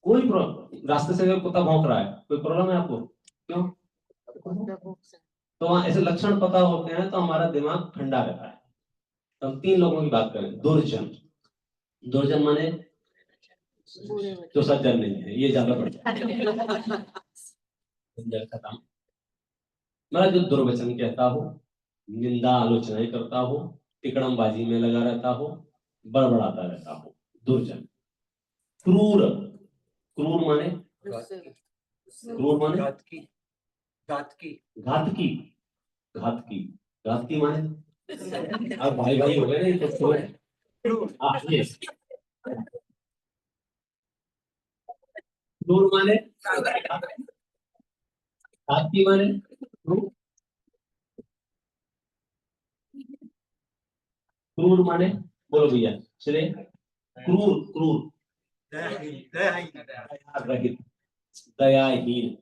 कोई प्रॉब्लम। रास्ते से कुत्ता भौंक रहा है, कोई प्रॉब्लम है आपको? क्यों? तो वहां ऐसे लक्षण पता होते हैं तो हमारा दिमाग ठंडा रहता है। तो हम तीन लोगों की बात करें। दुर्जन, दुर्जन माने जो सज्जन नहीं है, ये ज्यादा बढ़िया खत्म। मैं जो दुर्वचन कहता हो, निंदा आलोचनाएं करता हो, टिकड़मबाजी में लगा रहता हो, बड़बड़ाता रहता हो, दुर्जन। क्रूर, क्रूर माने, क्रूर माने घातकी, घातकी, घातकी, घातकी, घातकी माने अब भाई भाई हो गए ना ये तो। क्रूर माने, घातकी माने, क्रूर माने, बोलो भैया चले। क्रूर, क्रूर रहित, दयाहीन,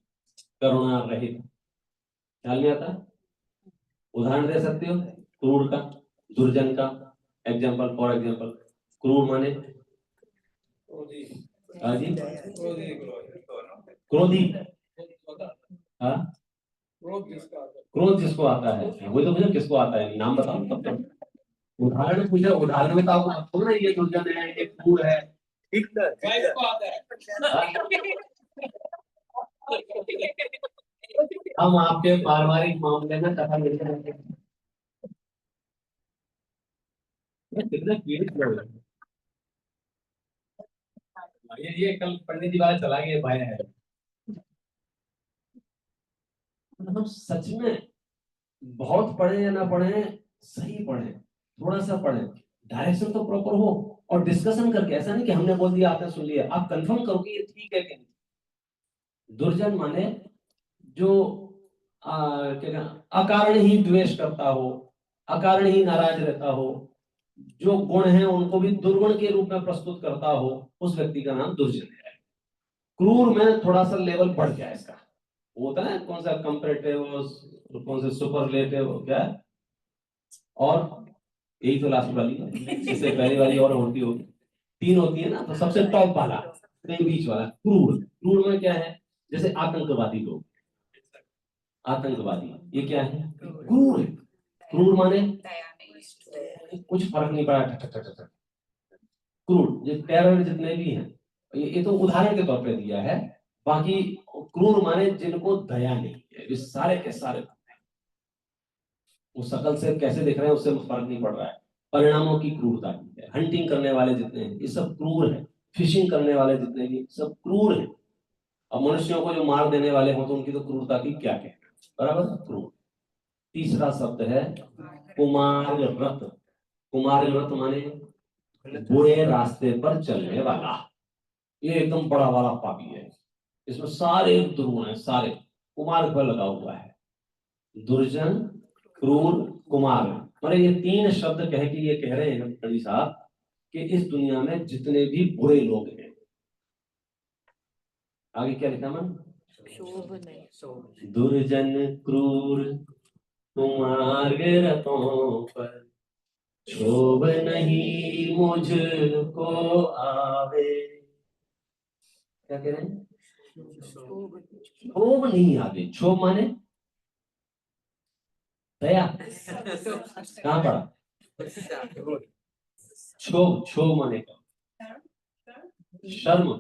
करुणा रहित। ख्याल में आता? उदाहरण दे सकते हो क्रूर का, दुर्जन का? एग्जाम्पल, फॉर एग्जाम्पल, क्रूर माने क्रोधी, हाँ क्रोध जिसको आता है, वही तो मुझे किसको आता है, नाम बताओ तब तक। उदाहरण पूछे, उदाहरण में तो आपको ना ये दुर्जन है, ये क्रूर है, हिटलर हम आपके पारिवारिक मामले में कथा लेते रहते हैं। कितने पीड़ित लोग हैं। ये कल पंडित जी वाला चला गया भय है। हम सच में बहुत पढ़े या ना पढ़े, सही पढ़े, थोड़ा सा पढ़े, डायरेक्शन तो प्रॉपर हो और डिस्कशन करके, ऐसा नहीं कि हमने बोल दिया आपने सुन लिया, आप कंफर्म करो कि ये ठीक है कि नहीं। दुर्जन माने जो क्या अकारण ही द्वेष करता हो, अकारण ही नाराज रहता हो, जो गुण है उनको भी दुर्गुण के रूप में प्रस्तुत करता हो, उस व्यक्ति का नाम दुर्जन है। क्रूर में थोड़ा सा लेवल बढ़ गया इसका, वो होता है कौन सा कंपैरेटिव, कौन से सुपरलेटिव, क्या है? और यही तो लास्ट वाली है, इससे पहले वाली और होती होगी, 3 होती है ना, तो सबसे टॉप वाला, नहीं बीच वाला क्रूर। क्रूर में क्या है? जैसे आतंकवादी लोग, आतंकवादी ये क्या है? क्रूर है। क्रूर माने कुछ फर्क नहीं पड़ा, ठक ठक ठक ठक। क्रूर ये टेरर जितने भी हैं, ये तो उदाहरण के तौर पे दिया है, बाकी क्रूर माने जिनको दया नहीं है, ये सारे के सारे वो शकल से कैसे दिख रहे हैं उससे फर्क नहीं पड़ रहा है, परिणामों की क्रूरता की है। हंटिंग करने वाले जितने हैं ये सब क्रूर है, फिशिंग करने वाले जितने भी सब क्रूर है। अब मनुष्यों को जो मार देने वाले हो तो उनकी तो क्रूरता की क्या कहना, बराबर क्रूर। तीसरा शब्द है कुमार रथ। कुमार रथ माने बुरे रास्ते पर चलने वाला, ये एकदम बड़ा वाला पापी है, इसमें सारे दुर्गुण है, सारे कुमार पर लगा हुआ है। दुर्जन, क्रूर, कुमार, मतलब ये 3 शब्द कह के ये कह रहे हैं पंडित साहब कि इस दुनिया में जितने भी बुरे लोग हैं, आगे क्या लिखा मन, दुर्जन क्रूर कुमार रथों पर क्षोभ नहीं मुझको आवे। क्या कह रहे हैं? क्षोभ नहीं आवे। क्षोभ माने दया, कहां पड़ा? क्षोभ, क्षोभ माने क्या? शर्म,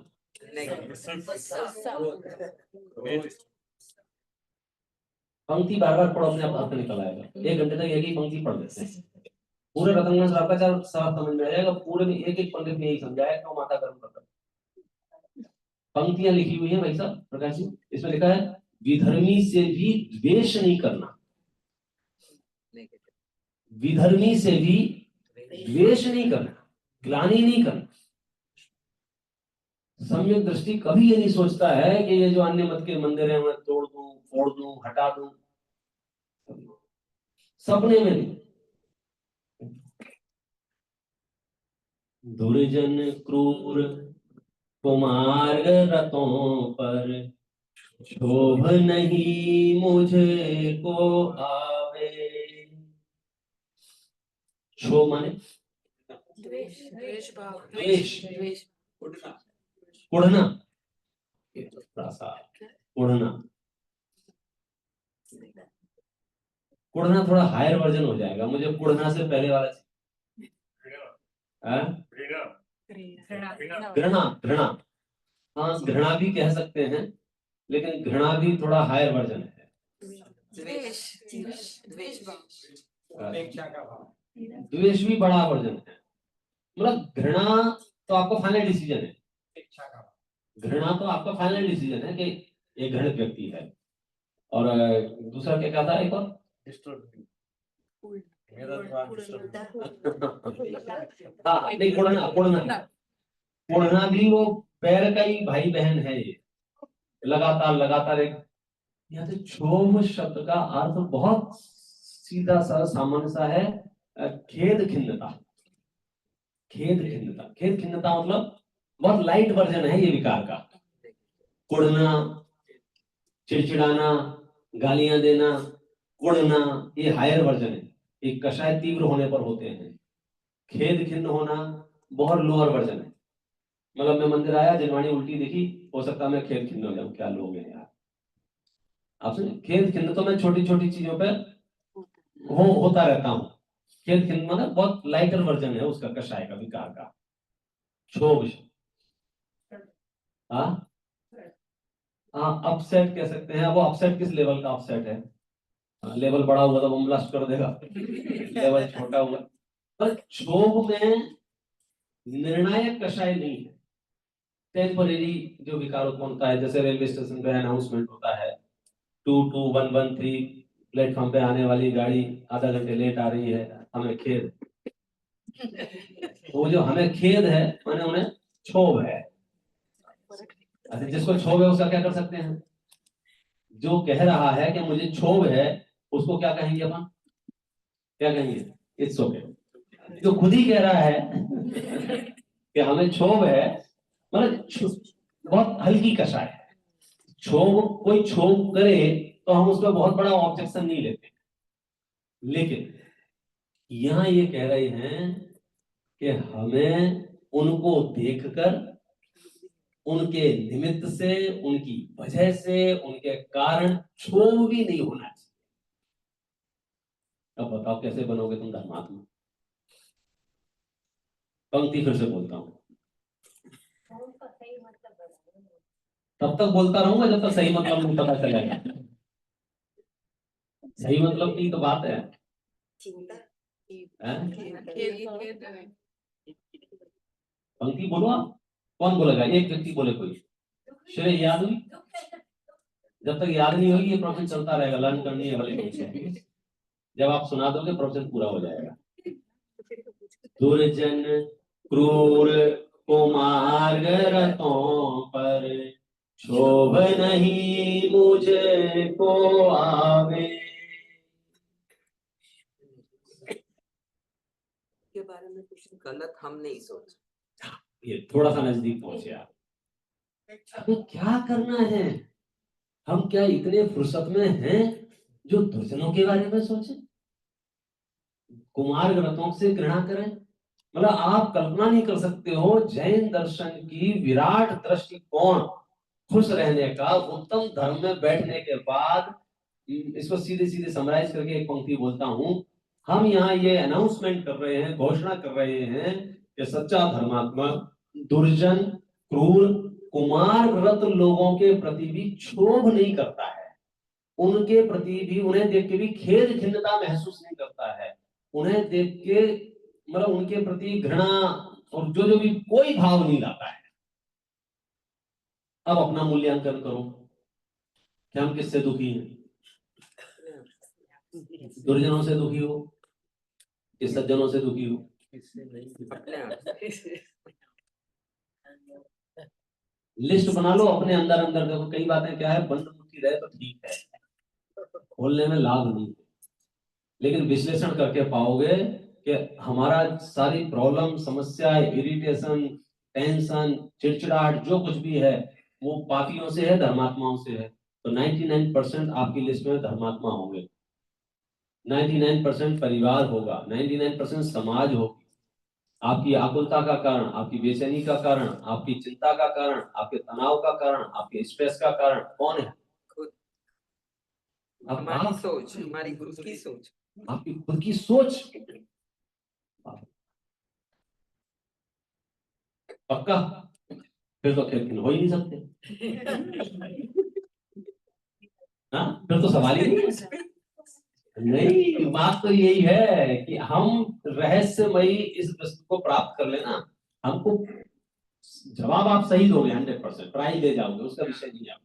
पंक्ति बार बार पढ़ो, अपने आप अर्थ निकल आएगा। 1 घंटे तक एक ही पंक्ति पढ़ लेते हैं, पूरे रतनगंज साहब का चार साफ समझ में आ जाएगा, पूरे में एक एक पंडित ने यही समझाया क्यों माता गर्म करता। पंक्तियां लिखी हुई है भाई साहब प्रकाश जी, इसमें लिखा है विधर्मी से भी द्वेष नहीं करना, विधर्मी से भी द्वेष नहीं करना, ग्लानि नहीं करना। सम्यक दृष्टि कभी ये नहीं सोचता है कि ये जो अन्य मत के मंदिर है मैं तोड़ दूं, फोड़ दूं, हटा दूं, सपने में नहीं। दुर्जन क्रूर कुमार रथों पर क्षोभ नहीं मुझे को आवे। क्षोभ माने द्वेष, कुढ़ना, कुढ़ना, कुढ़ना थोड़ा हायर वर्जन हो जाएगा, मुझे कुढ़ना से पहले वाला घृणा, घृणा, हाँ घृणा भी कह सकते हैं, लेकिन घृणा भी थोड़ा हायर वर्जन है। द्वेष भी बड़ा वर्जन है, मतलब घृणा तो आपका फाइनल डिसीजन है, घृणा तो आपका फाइनल डिसीजन है कि ये घृणित व्यक्ति है। और दूसरा क्या कहता है एक और, हाँ नहीं कुढ़ना, कुढ़ना, कुढ़ना भी वो पैर का ही भाई बहन है, ये लगातार लगातार एक। यहाँ तो क्षोभ शब्द का अर्थ बहुत सीधा सा सामान्य सा है, खेद खिन्नता। खेद खिन्नता, खेद खिन्नता मतलब बहुत लाइट वर्जन है ये विकार का। कुढ़ना, चिड़चिड़ाना, गालियां देना, कुढ़ना ये हायर वर्जन है, ये कषाय तीव्र होने पर होते हैं। खेद खिन्न होना बहुत लोअर वर्जन है, मतलब मैं मंदिर आया, जनवाणी उल्टी दिखी, हो सकता है मैं खेद खिन्न हो जाऊं, क्या लोग हैं यार। आप सुनिए, खेद खिन्न तो मैं छोटी छोटी चीजों पे होता रहता हूँ, खेद खिन्न मतलब बहुत लाइटर वर्जन है उसका, कषाय का, विकार का। क्षोभ, हाँ हाँ, अपसेट कह सकते हैं। वो अपसेट किस लेवल का अपसेट है? लेवल बड़ा हुआ तो बम ब्लास्ट कर देगा, लेवल छोटा हुआ। पर क्षोभ में निर्णायक कषाय नहीं है, टेम्परेरी जो विकार उत्पन्न होता है। जैसे रेलवे स्टेशन पे अनाउंसमेंट होता है 22113 प्लेटफॉर्म पे आने वाली गाड़ी आधा घंटे लेट आ रही है, हमें खेद। वो जो हमें खेद है माने उन्हें क्षोभ है। अच्छा, जिसको क्षोभ है उसका क्या कर सकते हैं? जो कह रहा है कि मुझे क्षोभ है, उसको क्या कहेंगे अपन? क्या कहेंगे? It's okay. जो खुद ही कह रहा है कि हमें क्षोभ है, मतलब बहुत हल्की कषाय है। क्षोभ, कोई क्षोभ करे तो हम उसमें बहुत बड़ा ऑब्जेक्शन नहीं लेते। लेकिन यहां ये कह रहे हैं कि हमें उनको देखकर, उनके निमित्त से, उनकी वजह से, उनके कारण क्षोभ भी नहीं होना चाहिए। अब बताओ कैसे बनोगे तुम धर्मात्मा? पंक्ति फिर से बोलता हूं, ओम का सही मतलब बताओ। तब तक बोलता रहूंगा जब तक सही मतलब नहीं पता चलेगा। सही मतलब की तो बात है, चिंता पंक्ति बोलो आप। कौन बोलेगा? एक व्यक्ति बोले कोई। श्रेय याद हुई? जब तक याद नहीं होगी ये प्रोसेस चलता रहेगा, लर्न करनी है वाले कोई। जब आप सुना दोगे प्रोसेस पूरा हो जाएगा। दुर्जन क्रूर कुमार्ग रतों पर क्षोभ नहीं मुझे को आवे। के बारे में कुछ गलत हम नहीं सोच। ये थोड़ा सा नजदीक पहुंचे आप। हमें क्या करना है? हम क्या इतने फुर्सत में हैं जो दुर्जनों के बारे में सोचें, कुमार ग्रंथों से घृणा करें? मतलब आप कल्पना नहीं कर सकते हो जैन दर्शन की विराट दृष्टिकोण, खुश रहने का, उत्तम धर्म में बैठने के बाद। इसको सीधे सीधे समराइज करके एक पंक्ति बोलता हूं। हम यहाँ ये अनाउंसमेंट कर रहे हैं, घोषणा कर रहे हैं कि सच्चा धर्मात्मा दुर्जन क्रूर कुमार व्रत लोगों के प्रति भी क्षोभ नहीं करता है, उनके प्रति भी, उन्हें देख के भी खेद खिन्नता महसूस नहीं करता है, उन्हें देख के मतलब उनके प्रति घृणा और जो जो भी कोई भाव नहीं लाता है। अब अपना मूल्यांकन करो कि हम किससे दुखी हैं? दुर्जनों से दुखी हो कि सज्जनों से दुखी हो? लिस्ट बना लो अपने अंदर अंदर। देखो कई बातें क्या है, बंद मुट्ठी रहे तो ठीक है, खोलने में लाभ नहीं है। लेकिन विश्लेषण करके पाओगे कि हमारा सारी प्रॉब्लम, समस्या, इरिटेशन, टेंशन, चिड़चिड़ाहट जो कुछ भी है वो पापियों से है, धर्मात्माओं से है। तो 99% आपकी लिस्ट में धर्मात्मा होंगे, 99% परिवार होगा, 99% समाज होगी। आपकी आकुलता का कारण, आपकी बेचैनी का कारण, आपकी चिंता का कारण, आपके तनाव का कारण, आपके स्ट्रेस का कारण कौन है? हमारी सोच, हमारी खुद की सोच, आपकी खुद की सोच। पक्का? फिर तो खेल हो ही नहीं सकते। हाँ, फिर तो सवाल ही नहीं है। नहीं, बात तो यही है कि हम रहस्यमयी इस वस्तु को प्राप्त कर लेना। हमको जवाब आप सही दोगे, 100% प्राइज ले जाओगे, उसका विषय नहीं है।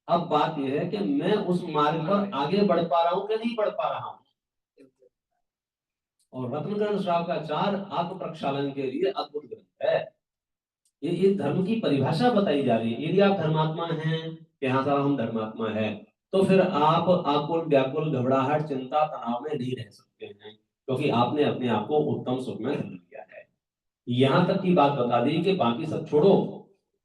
अब बात यह है कि मैं उस मार्ग पर आगे बढ़ पा रहा हूं कि नहीं बढ़ पा रहा हूं। और रत्नकरण श्रावकाचार्य आत्म प्रक्षालन के लिए अद्भुत ग्रंथ है। ये धर्म की परिभाषा बताई जा रही है। यदि आप धर्मात्मा हैं कि हाँ साहब हम धर्मात्मा है, तो फिर आप आकुल व्याकुल घबराहट चिंता तनाव में नहीं रह सकते हैं, क्योंकि आपने अपने आप को उत्तम सुख में धर लिया है। यहां तक की बात बता दी कि बाकी सब छोड़ो,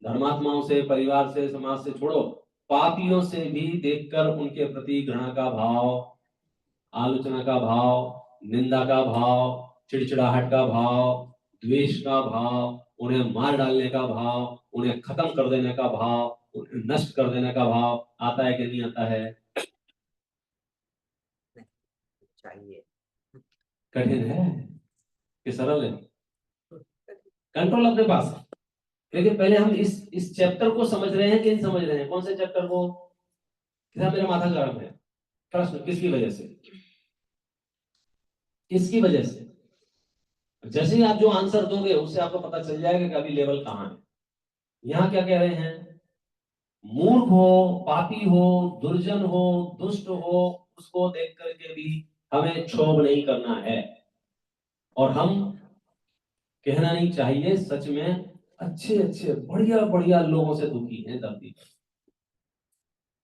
धर्मात्माओं से, परिवार से, समाज से छोड़ो, पापियों से भी देखकर उनके प्रति घृणा का भाव, आलोचना का भाव, निंदा का भाव, चिड़चिड़ाहट का भाव, द्वेष का भाव, उन्हें मार डालने का भाव, उन्हें खत्म कर देने का भाव, उन्हें नष्ट कर देने का भाव आता है कि नहीं आता है? चाहिए। कठिन है कि सरल है? कंट्रोल अपने पास है। लेकिन पहले हम इस चैप्टर को समझ रहे हैं कि नहीं समझ रहे हैं? कौन से चैप्टर को? क्या मेरा माथा गर्म है? प्रश्न किसकी वजह से? किसकी वजह से? जैसे ही आप जो आंसर दोगे उससे आपको पता चल जाएगा कि अभी लेवल कहां है। यहां क्या कह रहे हैं? मूर्ख हो, पापी हो, दुर्जन हो, दुष्ट हो, उसको देख करके भी हमें क्षोभ नहीं करना है। और हम कहना नहीं चाहिए, सच में अच्छे अच्छे बढ़िया बढ़िया लोगों से दुखी हैं धरती पर।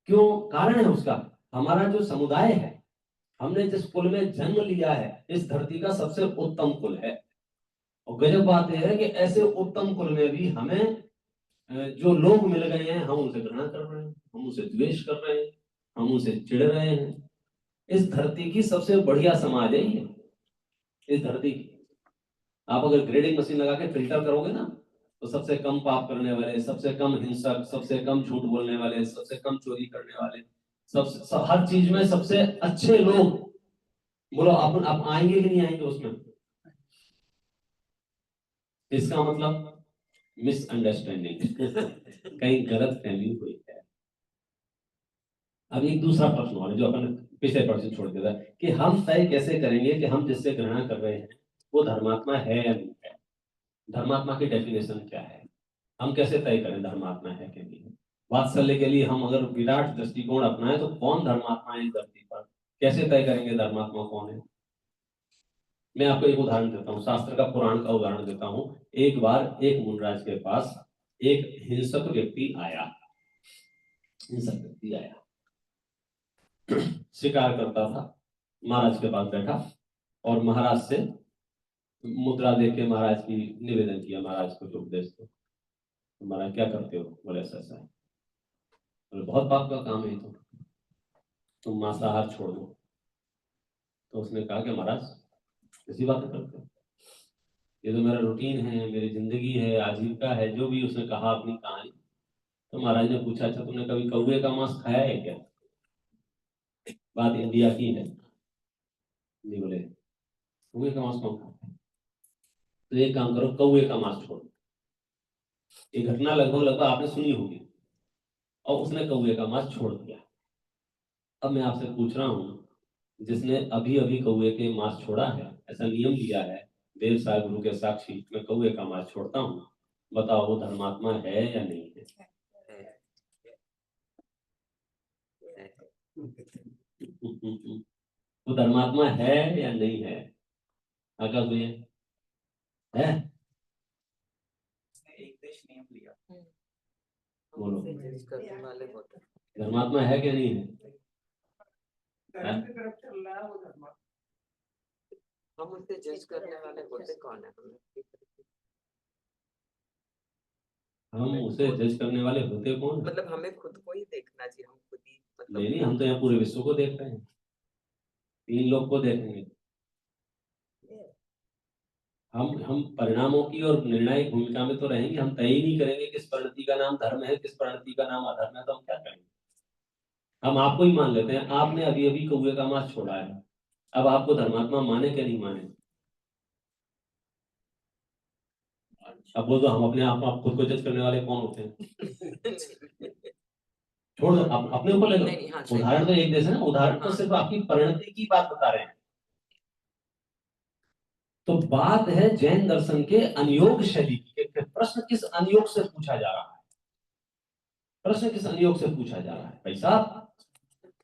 क्यों? कारण है उसका, हमारा जो समुदाय है, हमने जिस कुल में जन्म लिया है, इस धरती का सबसे उत्तम कुल है। और गजब बात यह है कि ऐसे उत्तम कुल में भी हमें जो लोग मिल गए हैं, हम उनसे घृणा कर रहे हैं, हम उनसे द्वेष कर रहे हैं, हम उनसे चिढ़ रहे हैं। इस धरती की सबसे बढ़िया समाज है ये। इस धरती की आप अगर ग्रेडिंग मशीन लगा के फिल्टर करोगे ना, तो सबसे कम पाप करने वाले, सबसे कम हिंसक, सबसे कम झूठ बोलने वाले, सबसे कम चोरी करने वाले, हर चीज में सबसे अच्छे लोग, बोलो आप आएंगे कि नहीं आएंगे उसमें? इसका मतलब मिसअंडरस्टैंडिंग कहीं गलत फहमी हुई है। अब एक दूसरा प्रश्न और है जो अपन पिछले प्रश्न छोड़ दिया था कि हम तय कैसे करेंगे कि हम जिससे घृणा कर रहे हैं वो धर्मात्मा है या नहीं है? धर्मात्मा की डेफिनेशन क्या है? हम कैसे तय करें धर्मात्मा है कि नहीं? वात्सल्य के लिए हम अगर विराट दृष्टिकोण अपनाएं तो कौन धर्मात्मा है इस धरती पर? कैसे तय करेंगे धर्मात्मा कौन है? मैं आपको एक उदाहरण देता हूँ, शास्त्र का, पुराण का उदाहरण देता हूँ। एक बार एक मुनराज के पास एक हिंसक व्यक्ति आया। शिकार करता था, महाराज के पास बैठा और महाराज से मुद्रा देके महाराज की निवेदन किया, महाराज को उपदेश दो। तो महाराज क्या करते हो? बोले ऐसा ऐसा है। बोले बहुत पाप का काम है, तो तुम मांसाहार छोड़ दो। तो उसने कहा कि महाराज कैसी बातें करते हो, ये तो मेरा रूटीन है, मेरी जिंदगी है, आजीविका है, जो भी उसने कहा अपनी कहानी। तो महाराज ने पूछा, अच्छा तुमने कभी कौवे का मांस खाया है क्या? बात इंडिया की है। नहीं बोले कौवे का मांस कौन खाता है? तो एक काम करो, कौवे का मांस छोड़ो। ये घटना लगभग लगभग आपने सुनी होगी। और उसने कौवे का मांस छोड़ दिया। अब मैं आपसे पूछ रहा हूँ, जिसने अभी अभी कौवे के मांस छोड़ा है, ऐसा नियम लिया है, देव साहब गुरु के साक्षी, मैं कौवे का मांस छोड़ता हूँ, बताओ वो धर्मात्मा है या नहीं है? वो धर्मात्मा है या नहीं है? आकाश भैया है? एक देश नियम लिया, बोलो, जज करने वाले होते हैं। धर्मात्मा है कि नहीं है? धर्म की तरफ चल रहा है वो धर्म। हम उसे जज करने वाले होते कौन है? हम उसे जज करने वाले होते कौन है? मतलब हमें खुद को ही देखना चाहिए, हम खुद ही मतलब नहीं, हम तो यहाँ पूरे विश्व को देख रहे हैं, 3 लोग को देखेंगे। हम परिणामों की और निर्णायक भूमिका में तो रहेंगे, हम तय ही नहीं करेंगे किस परिणति का नाम धर्म है, किस परिणति का नाम अधर्म है, तो हम क्या करेंगे? हम आपको ही मान लेते हैं, आपने अभी अभी कौवे का मांस छोड़ा है, अब आपको धर्मात्मा माने क्या नहीं माने? अब बोल दो, हम अपने आप खुद को जज करने वाले कौन होते हैं? छोड़ दो, अपने ऊपर ले लो। नहीं, हाँ, सही उदाहरण तो एक जैसे ना, उदाहरण तो हाँ। सिर्फ आपकी परिणति की बात बता रहे हैं। तो बात है जैन दर्शन के अनियोग शैली की। प्रश्न किस अनियोग से पूछा जा रहा है? प्रश्न किस अनियोग से पूछा जा रहा है भाई साहब?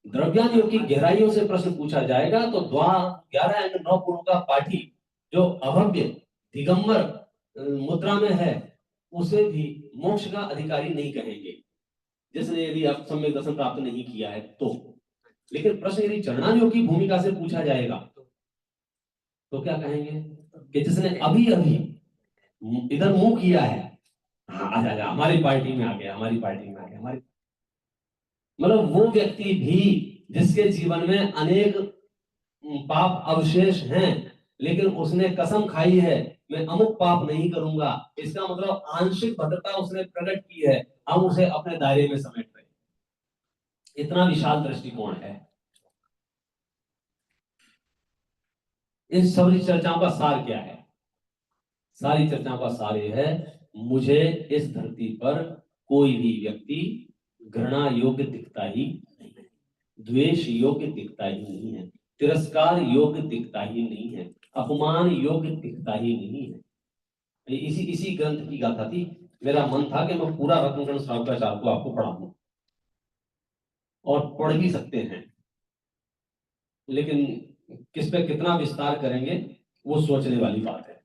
द्रव्यान योग की गहराइयों से प्रश्न पूछा जाएगा तो द्वार 11 एंड 9 गुरु का पाठी जो अभव्य दिगंबर मुद्रा में है, उसे भी मोक्ष का अधिकारी नहीं कहेंगे, जिसने यदि आप सम्यक दर्शन प्राप्त नहीं किया है तो। लेकिन प्रश्न यदि चरणानियोग की भूमिका से पूछा जाएगा तो क्या कहेंगे कि जिसने अभी अभी इधर मुंह किया है, हाँ आजा हमारी पार्टी में आ गया, हमारी पार्टी में आ गया, हमारी, मतलब वो व्यक्ति भी जिसके जीवन में अनेक पाप अवशेष हैं, लेकिन उसने कसम खाई है मैं अमुक पाप नहीं करूंगा, इसका मतलब आंशिक भद्रता उसने प्रकट की है, हम उसे अपने दायरे में समेट रहे हैं। इतना विशाल दृष्टिकोण है। इन सारी चर्चाओं का सार क्या है? सारी चर्चाओं का सार यह है मुझे इस धरती पर कोई भी व्यक्ति घृणा योग्य दिखता ही नहीं है, द्वेष योग्य दिखता ही नहीं है, तिरस्कार योग्य दिखता ही नहीं है, अपमान योग्य दिखता ही नहीं है। इसी इसी ग्रंथ की गाथा थी। मेरा मन था कि मैं पूरा रत्नगण श्रावकाचार्य को आपको पढ़ाऊं, और पढ़ भी सकते हैं, लेकिन किस पे कितना विस्तार करेंगे वो सोचने वाली बात है।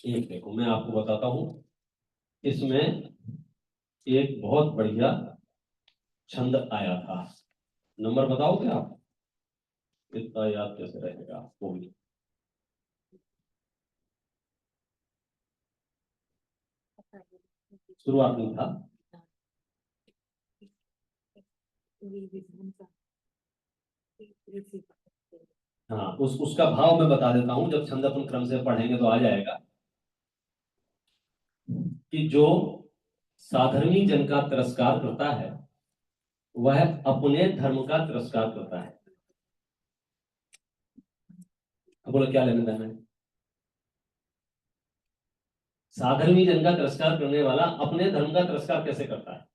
एक देखो मैं आपको बताता हूं, इसमें एक बहुत बढ़िया छंद आया था। नंबर बताओगे आप? इतना याद कैसे रहेगा आपको भी? शुरुआत में था। हाँ, उसका भाव मैं बता देता हूं, जब छंद अपन क्रम से पढ़ेंगे तो आ जाएगा कि जो साधर्मी जन का तिरस्कार करता है वह अपने धर्म का तिरस्कार करता है। अब बोलो क्या लेना देना है? साधर्मी जन का तिरस्कार करने वाला अपने धर्म का तिरस्कार कैसे करता है?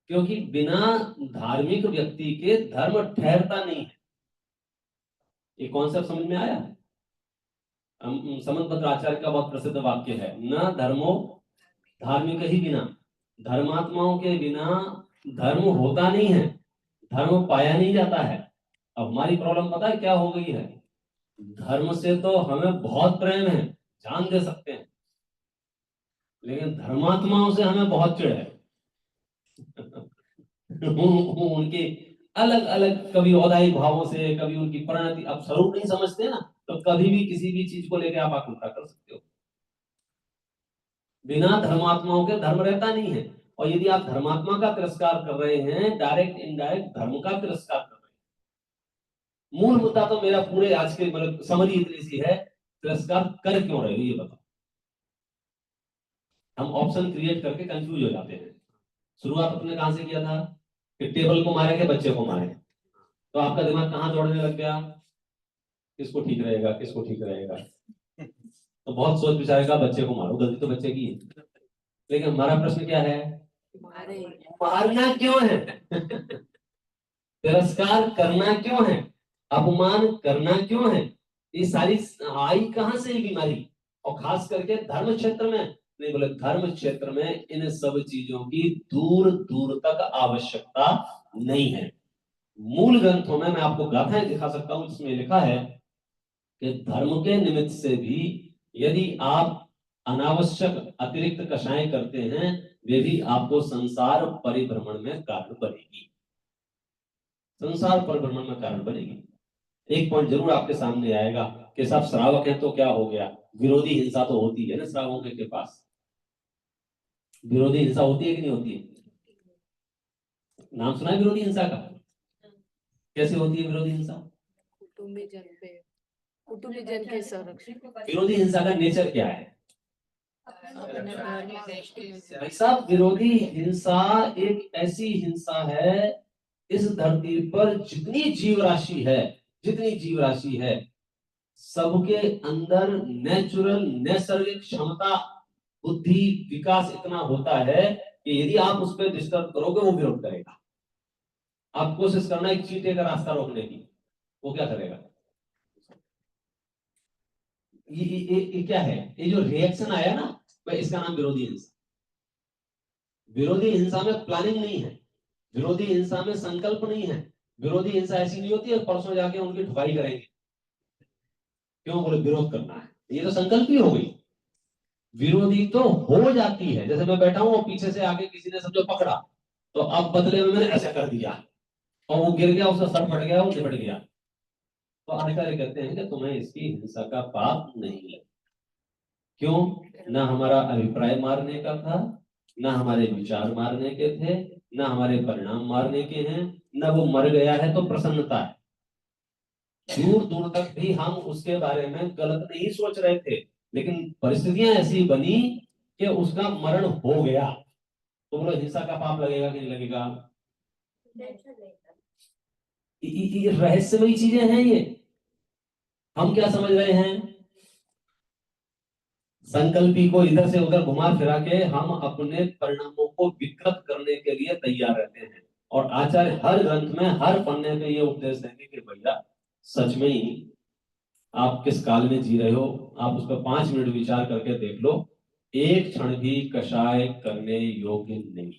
क्योंकि बिना धार्मिक व्यक्ति के धर्म ठहरता नहीं है। ये कॉन्सेप्ट समझ में आया? समंत आचार्य का बहुत प्रसिद्ध वाक्य है, न धर्मो धार्मिक ही बिना। धर्मात्माओं के बिना धर्म होता नहीं है, धर्म पाया नहीं जाता है। अब हमारी प्रॉब्लम पता है क्या हो गई है? धर्म से तो हमें बहुत प्रेम है, जान दे सकते हैं, लेकिन धर्मात्माओं से हमें बहुत चिढ़ है। उनके अलग अलग, कभी औदाई भावों से, कभी उनकी परिणति, अब स्वरूप नहीं समझते ना, तो कभी भी किसी भी चीज को लेकर आप आकुलता कर सकते हो। बिना धर्मात्माओं के धर्म रहता नहीं है, और यदि आप धर्मात्मा का तिरस्कार कर रहे हैं, डायरेक्ट इनडायरेक्ट धर्म का तिरस्कार कर रहे हैं। मूल मुद्दा तो मेरा पूरे आज के मतलब समझ इतनी सी है, तिरस्कार कर क्यों रहे हो ये बताओ। हम ऑप्शन क्रिएट करके कंफ्यूज हो जाते हैं। शुरुआत अपने कहां से किया था कि टेबल को मारे के बच्चे को मारे, तो आपका दिमाग कहां दौड़ने लग गया? किसको ठीक रहेगा, किसको ठीक रहेगा, तो बहुत सोच विचार का बच्चे को मारो, गलती तो बच्चे की है। लेकिन हमारा प्रश्न क्या है? मारना क्यों है? तिरस्कार करना क्यों है? अपमान करना क्यों है? ये सारी आई कहां से ये बीमारी? और खास करके धर्म क्षेत्र में, नहीं बोले धर्म क्षेत्र में इन सब चीजों की दूर दूर तक आवश्यकता नहीं है। मूल ग्रंथों में मैं आपको गाथाएं दिखा सकता हूं जिसमें लिखा है कि धर्म के निमित्त से भी यदि आप अनावश्यक अतिरिक्त कषाय करते हैं, वे भी आपको संसार परिभ्रमण में कारण बनेगी। संसार परिभ्रमण में कारण बनेगी। एक पॉइंट जरूर आपके सामने आएगा कि सब श्रावक है तो क्या हो गया, विरोधी हिंसा तो होती है ना श्रावकों के पास। विरोधी हिंसा होती है कि नहीं होती है? नाम सुना है विरोधी हिंसा का? कैसे होती है विरोधी हिंसा? कुटुंबी जन के संरक्षण। विरोधी हिंसा का नेचर क्या है भाई साहब? विरोधी हिंसा एक ऐसी हिंसा है, इस धरती पर जितनी जीव राशि है, जितनी जीव राशि है, सबके अंदर नेचुरल नैसर्गिक क्षमता, बुद्धि, विकास इतना होता है कि यदि आप उस पर डिस्टर्ब करोगे वो विरोध करेगा। आप कोशिश करना एक चींटे का रास्ता रोकने की, वो क्या करेगा? ये क्या है? ये जो रिएक्शन आया ना, मैं इसका नाम विरोधी हिंसा। विरोधी हिंसा में प्लानिंग नहीं है, विरोधी हिंसा में संकल्प नहीं है। विरोधी हिंसा ऐसी नहीं होती है परसों जाके उनकी ठुकाई करेंगे, क्यों? बोले विरोध करना है, ये तो संकल्प ही हो गई। विरोधी तो हो जाती है, जैसे मैं बैठा हूं और पीछे से आगे किसी ने समझो पकड़ा, तो अब बदले में मैंने ऐसा कर दिया और वो गिर गया, उसका सर फट गया, वो निपट गया, तो आचार्य कहते हैं कि तुम्हें इसकी हिंसा का पाप नहीं लगा। क्यों? ना हमारा अभिप्राय मारने का था, ना हमारे विचार मारने के थे, ना हमारे परिणाम मारने के हैं, ना वो मर गया है तो प्रसन्नता है। दूर दूर तक भी हम उसके बारे में गलत नहीं सोच रहे थे, लेकिन परिस्थितियां ऐसी बनी कि उसका मरण हो गया। तो बोलो हिंसा का पाप लगेगा कि नहीं लगेगा? ये रहस्यमयी चीजें हैं ये। हम क्या समझ रहे हैं? संकल्पी को इधर से उधर घुमा फिरा के हम अपने परिणामों को विकृत करने के लिए तैयार रहते हैं। और आचार्य हर ग्रंथ में हर पन्ने पे ये उपदेश देंगे कि भैया सच में ही आप किस काल में जी रहे हो, आप उस पर 5 मिनट विचार करके देख लो, एक क्षण भी कषाय करने योग्य नहीं।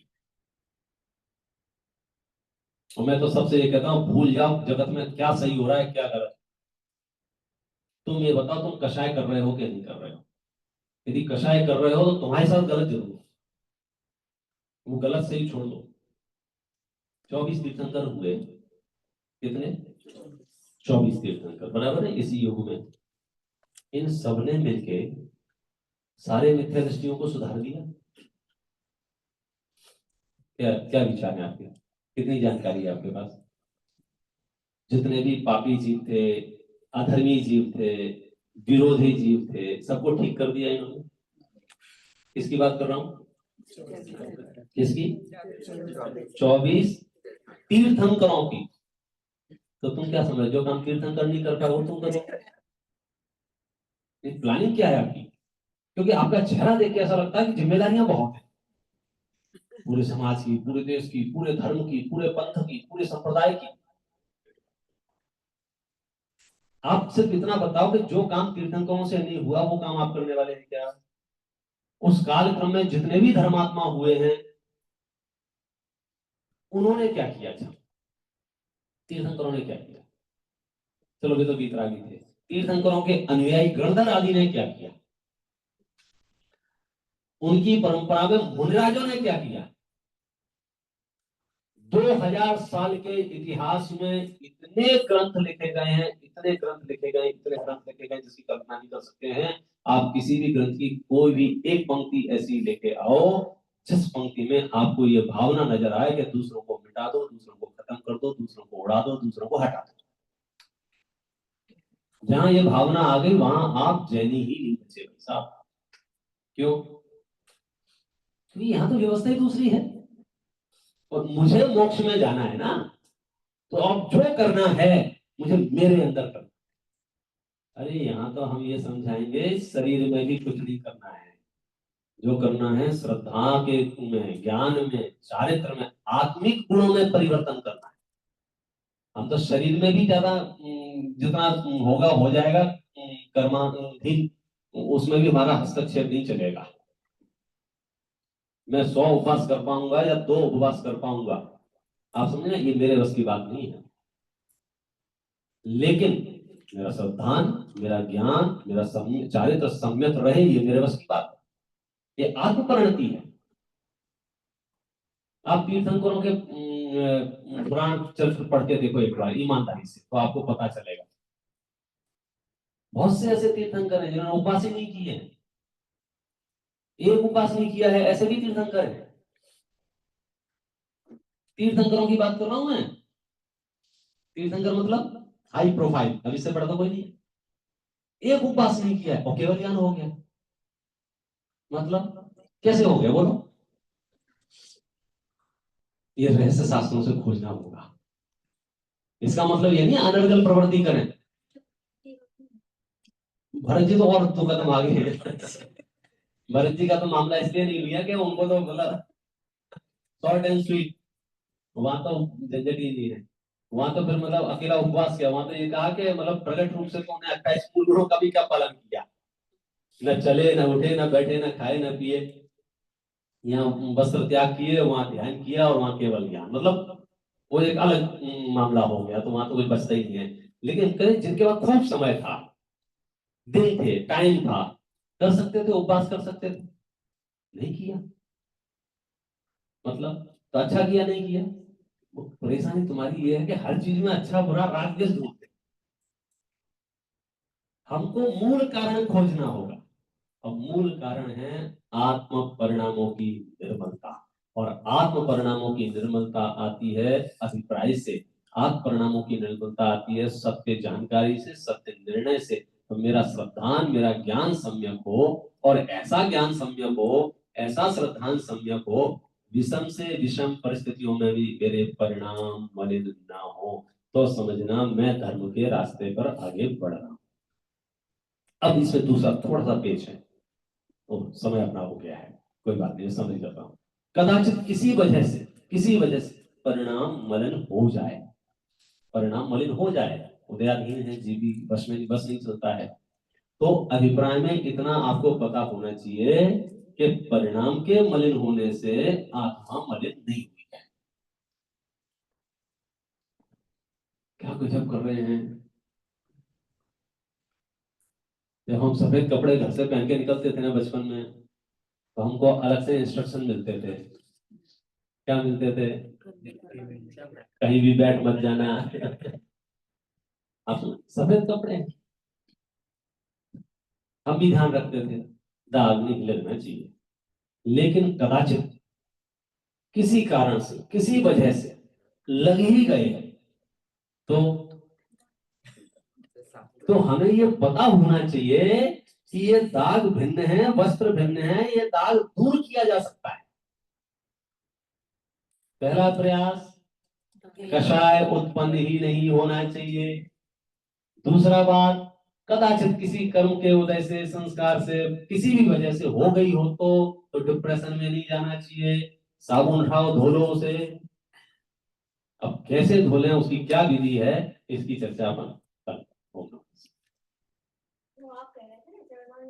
और मैं तो सबसे ये कहता हूं, भूल जाओ जगत में क्या सही हो रहा है क्या गलत। तुम ये बताओ तुम कषाय कर रहे हो कि नहीं कर रहे हो। यदि कषाय कर रहे हो तो तुम्हारे साथ गलत जरूर है, वो गलत से ही छोड़ दो। 24 तीर्थंकर हुए, कितने? 24 तीर्थंकर, बराबर है। इसी युग में इन सबने मिलके सारे मिथ्या दृष्टियों को सुधार दिया। क्या क्या विचार है आपके, कितनी जानकारी है आपके पास? जितने भी पापी जीव थे, अधर्मी जीव थे, विरोधी जीव थे, सबको ठीक कर दिया इन्होंने। किसकी बात कर रहा हूं? किसकी? 24 तीर्थंकरों की। तो तुम क्या समझ, जो काम तीर्थंकर नहीं कर पाए वो तुम करो। प्लानिंग क्या है आपकी? क्योंकि आपका चेहरा देख के ऐसा लगता है कि जिम्मेदारियां बहुत है, पूरे समाज की, पूरे देश की, पूरे धर्म की, पूरे पंथ की, पूरे संप्रदाय की। आप सिर्फ इतना बताओ कि जो काम तीर्थंकरों से नहीं हुआ वो काम आप करने वाले हैं क्या? उस कालक्रम में जितने भी धर्मात्मा हुए हैं उन्होंने क्या किया था? तीर्थंकरों ने क्या किया? चलो वे तो वीतरागी थे। तीर्थंकरों के अनुयायी गणधर आदि ने क्या किया? उनकी परंपरा में मुनिराजों ने क्या किया? 2000 साल के इतिहास में इतने ग्रंथ लिखे गए हैं, इतने ग्रंथ लिखे गए, इतने ग्रंथ लिखे गए जिसकी कल्पना नहीं कर सकते हैं। आप किसी भी ग्रंथ की कोई भी एक पंक्ति ऐसी लेके आओ जिस पंक्ति में आपको ये भावना नजर आए कि दूसरों को मिटा दो, दूसरों को खत्म कर दो, दूसरों को उड़ा दो, दूसरों को हटा दो। जहां ये भावना आ गई वहां आप जैनी ही नहीं बचे भाई साहब। क्यों? क्योंकि यहां तो व्यवस्था ही दूसरी है और मुझे मोक्ष में जाना है ना, तो अब जो करना है मुझे मेरे अंदर करना। अरे यहाँ तो हम ये समझाएंगे शरीर में भी कुछ नहीं करना है, जो करना है श्रद्धा के में, ज्ञान में, चारित्र में, आत्मिक गुणों में परिवर्तन करना है। हम तो शरीर में भी ज्यादा जितना होगा हो जाएगा कर्माधीन, उसमें भी हमारा हस्तक्षेप नहीं चलेगा। मैं 100 उपवास कर पाऊंगा या 2 उपवास कर पाऊंगा, आप समझे ना, ये मेरे बस की बात नहीं है। लेकिन मेरा श्रद्धान, मेरा ज्ञान, मेरा चारित्र सम्यक रहे, ये मेरे बस की बात है। ये आत्मपरिणति है। आप तीर्थंकरों के पुराण चरित्र पढ़ के देखो एक बार ईमानदारी से, तो आपको पता चलेगा। बहुत से ऐसे तीर्थंकर हैं जिन्होंने उपवास ही नहीं किए हैं, एक उपवास नहीं किया है, ऐसे भी तीर्थंकर हैं। तीर्थंकरों की बात कर रहा हूं मैं। तीर्थंकर मतलब हाई प्रोफाइल, अब इससे बड़ा तो कोई नहीं है। एक उपवास नहीं किया है और केवल ज्ञान हो गया, मतलब कैसे हो गया बोलो? ये रहस्य शास्त्रों से खोजना होगा। इसका मतलब ये नहीं अनर्गल प्रवृत्ति करें। भरत जी तो और दो कदम आगे हैं। भरत जी का तो मामला इसलिए नहीं लिया कि उनको तो मतलब शॉर्ट एंड स्वीट, वहां तो झंझट ही नहीं है। वहां तो फिर मतलब अकेला उपवास किया, वहां तो ये कहा कि मतलब प्रकट रूप से तो उन्हें 28 मूल गुणों का भी क्या पालन किया, न चले न उठे न बैठे न खाए न पिए, यहाँ वस्त्र त्याग किए, वहां ध्यान किया और वहां केवल ज्ञान, मतलब वो एक अलग मामला हो गया, तो वहां तो कुछ बचता ही नहीं है। लेकिन कहीं जिनके पास खूब समय था, दिन थे, टाइम था, कर सकते थे, उपवास कर सकते थे, नहीं किया। मतलब तो अच्छा किया नहीं किया? परेशानी तुम्हारी ये है कि हर चीज में अच्छा बुरा राग द्वेष ढूंढते। हमको मूल कारण खोजना होगा, और मूल कारण है आत्म परिणामों की निर्मलता। और आत्म परिणामों की निर्मलता आती है अभिप्राय से, आत्म परिणामों की निर्मलता आती है सत्य जानकारी से, सत्य निर्णय से। तो मेरा श्रद्धान, मेरा ज्ञान सम्यक हो, और ऐसा ज्ञान सम्यक हो, ऐसा श्रद्धान सम्यक हो, विषम से विषम परिस्थितियों में भी मेरे परिणाम मलिन ना हो, तो समझना मैं धर्म के रास्ते पर आगे बढ़ रहा हूं। अब इसमें दूसरा थोड़ा सा पेच है। तो समय अपना हो गया है, कोई बात नहीं, समझ जाता हूँ। कदाचित किसी वजह से परिणाम मलिन हो जाए, परिणाम मलिन हो जाए, उदयाधीन है, जीवी बस में बस नहीं चलता है। तो अभिप्राय में इतना आपको पता होना चाहिए कि परिणाम के मलिन होने से आत्मा मलिन नहीं हुई है। क्या गजब कर रहे हैं। जब हम सफेद कपड़े घर से पहन के निकलते थे ना बचपन में, तो हमको अलग से इंस्ट्रक्शन मिलते थे। क्या मिलते थे? कहीं भी बैठ मत जाना। आप सफेद कपड़े, हम भी ध्यान रखते थे दाग नहीं लगना चाहिए। लेकिन कदाचित किसी कारण से, किसी वजह से लग ही गए, तो हमें ये पता होना चाहिए कि ये दाग भिन्न है, वस्त्र भिन्न है, ये दाग दूर किया जा सकता है। पहला प्रयास, कषाय उत्पन्न ही नहीं होना चाहिए। दूसरा बात, कदाचित किसी कर्म के उदय से, संस्कार से, किसी भी वजह से हो गई हो तो डिप्रेशन में नहीं जाना चाहिए। साबुन उठाओ, धो लो उसे। अब कैसे धो लें, उसकी क्या विधि है, इसकी चर्चा अपन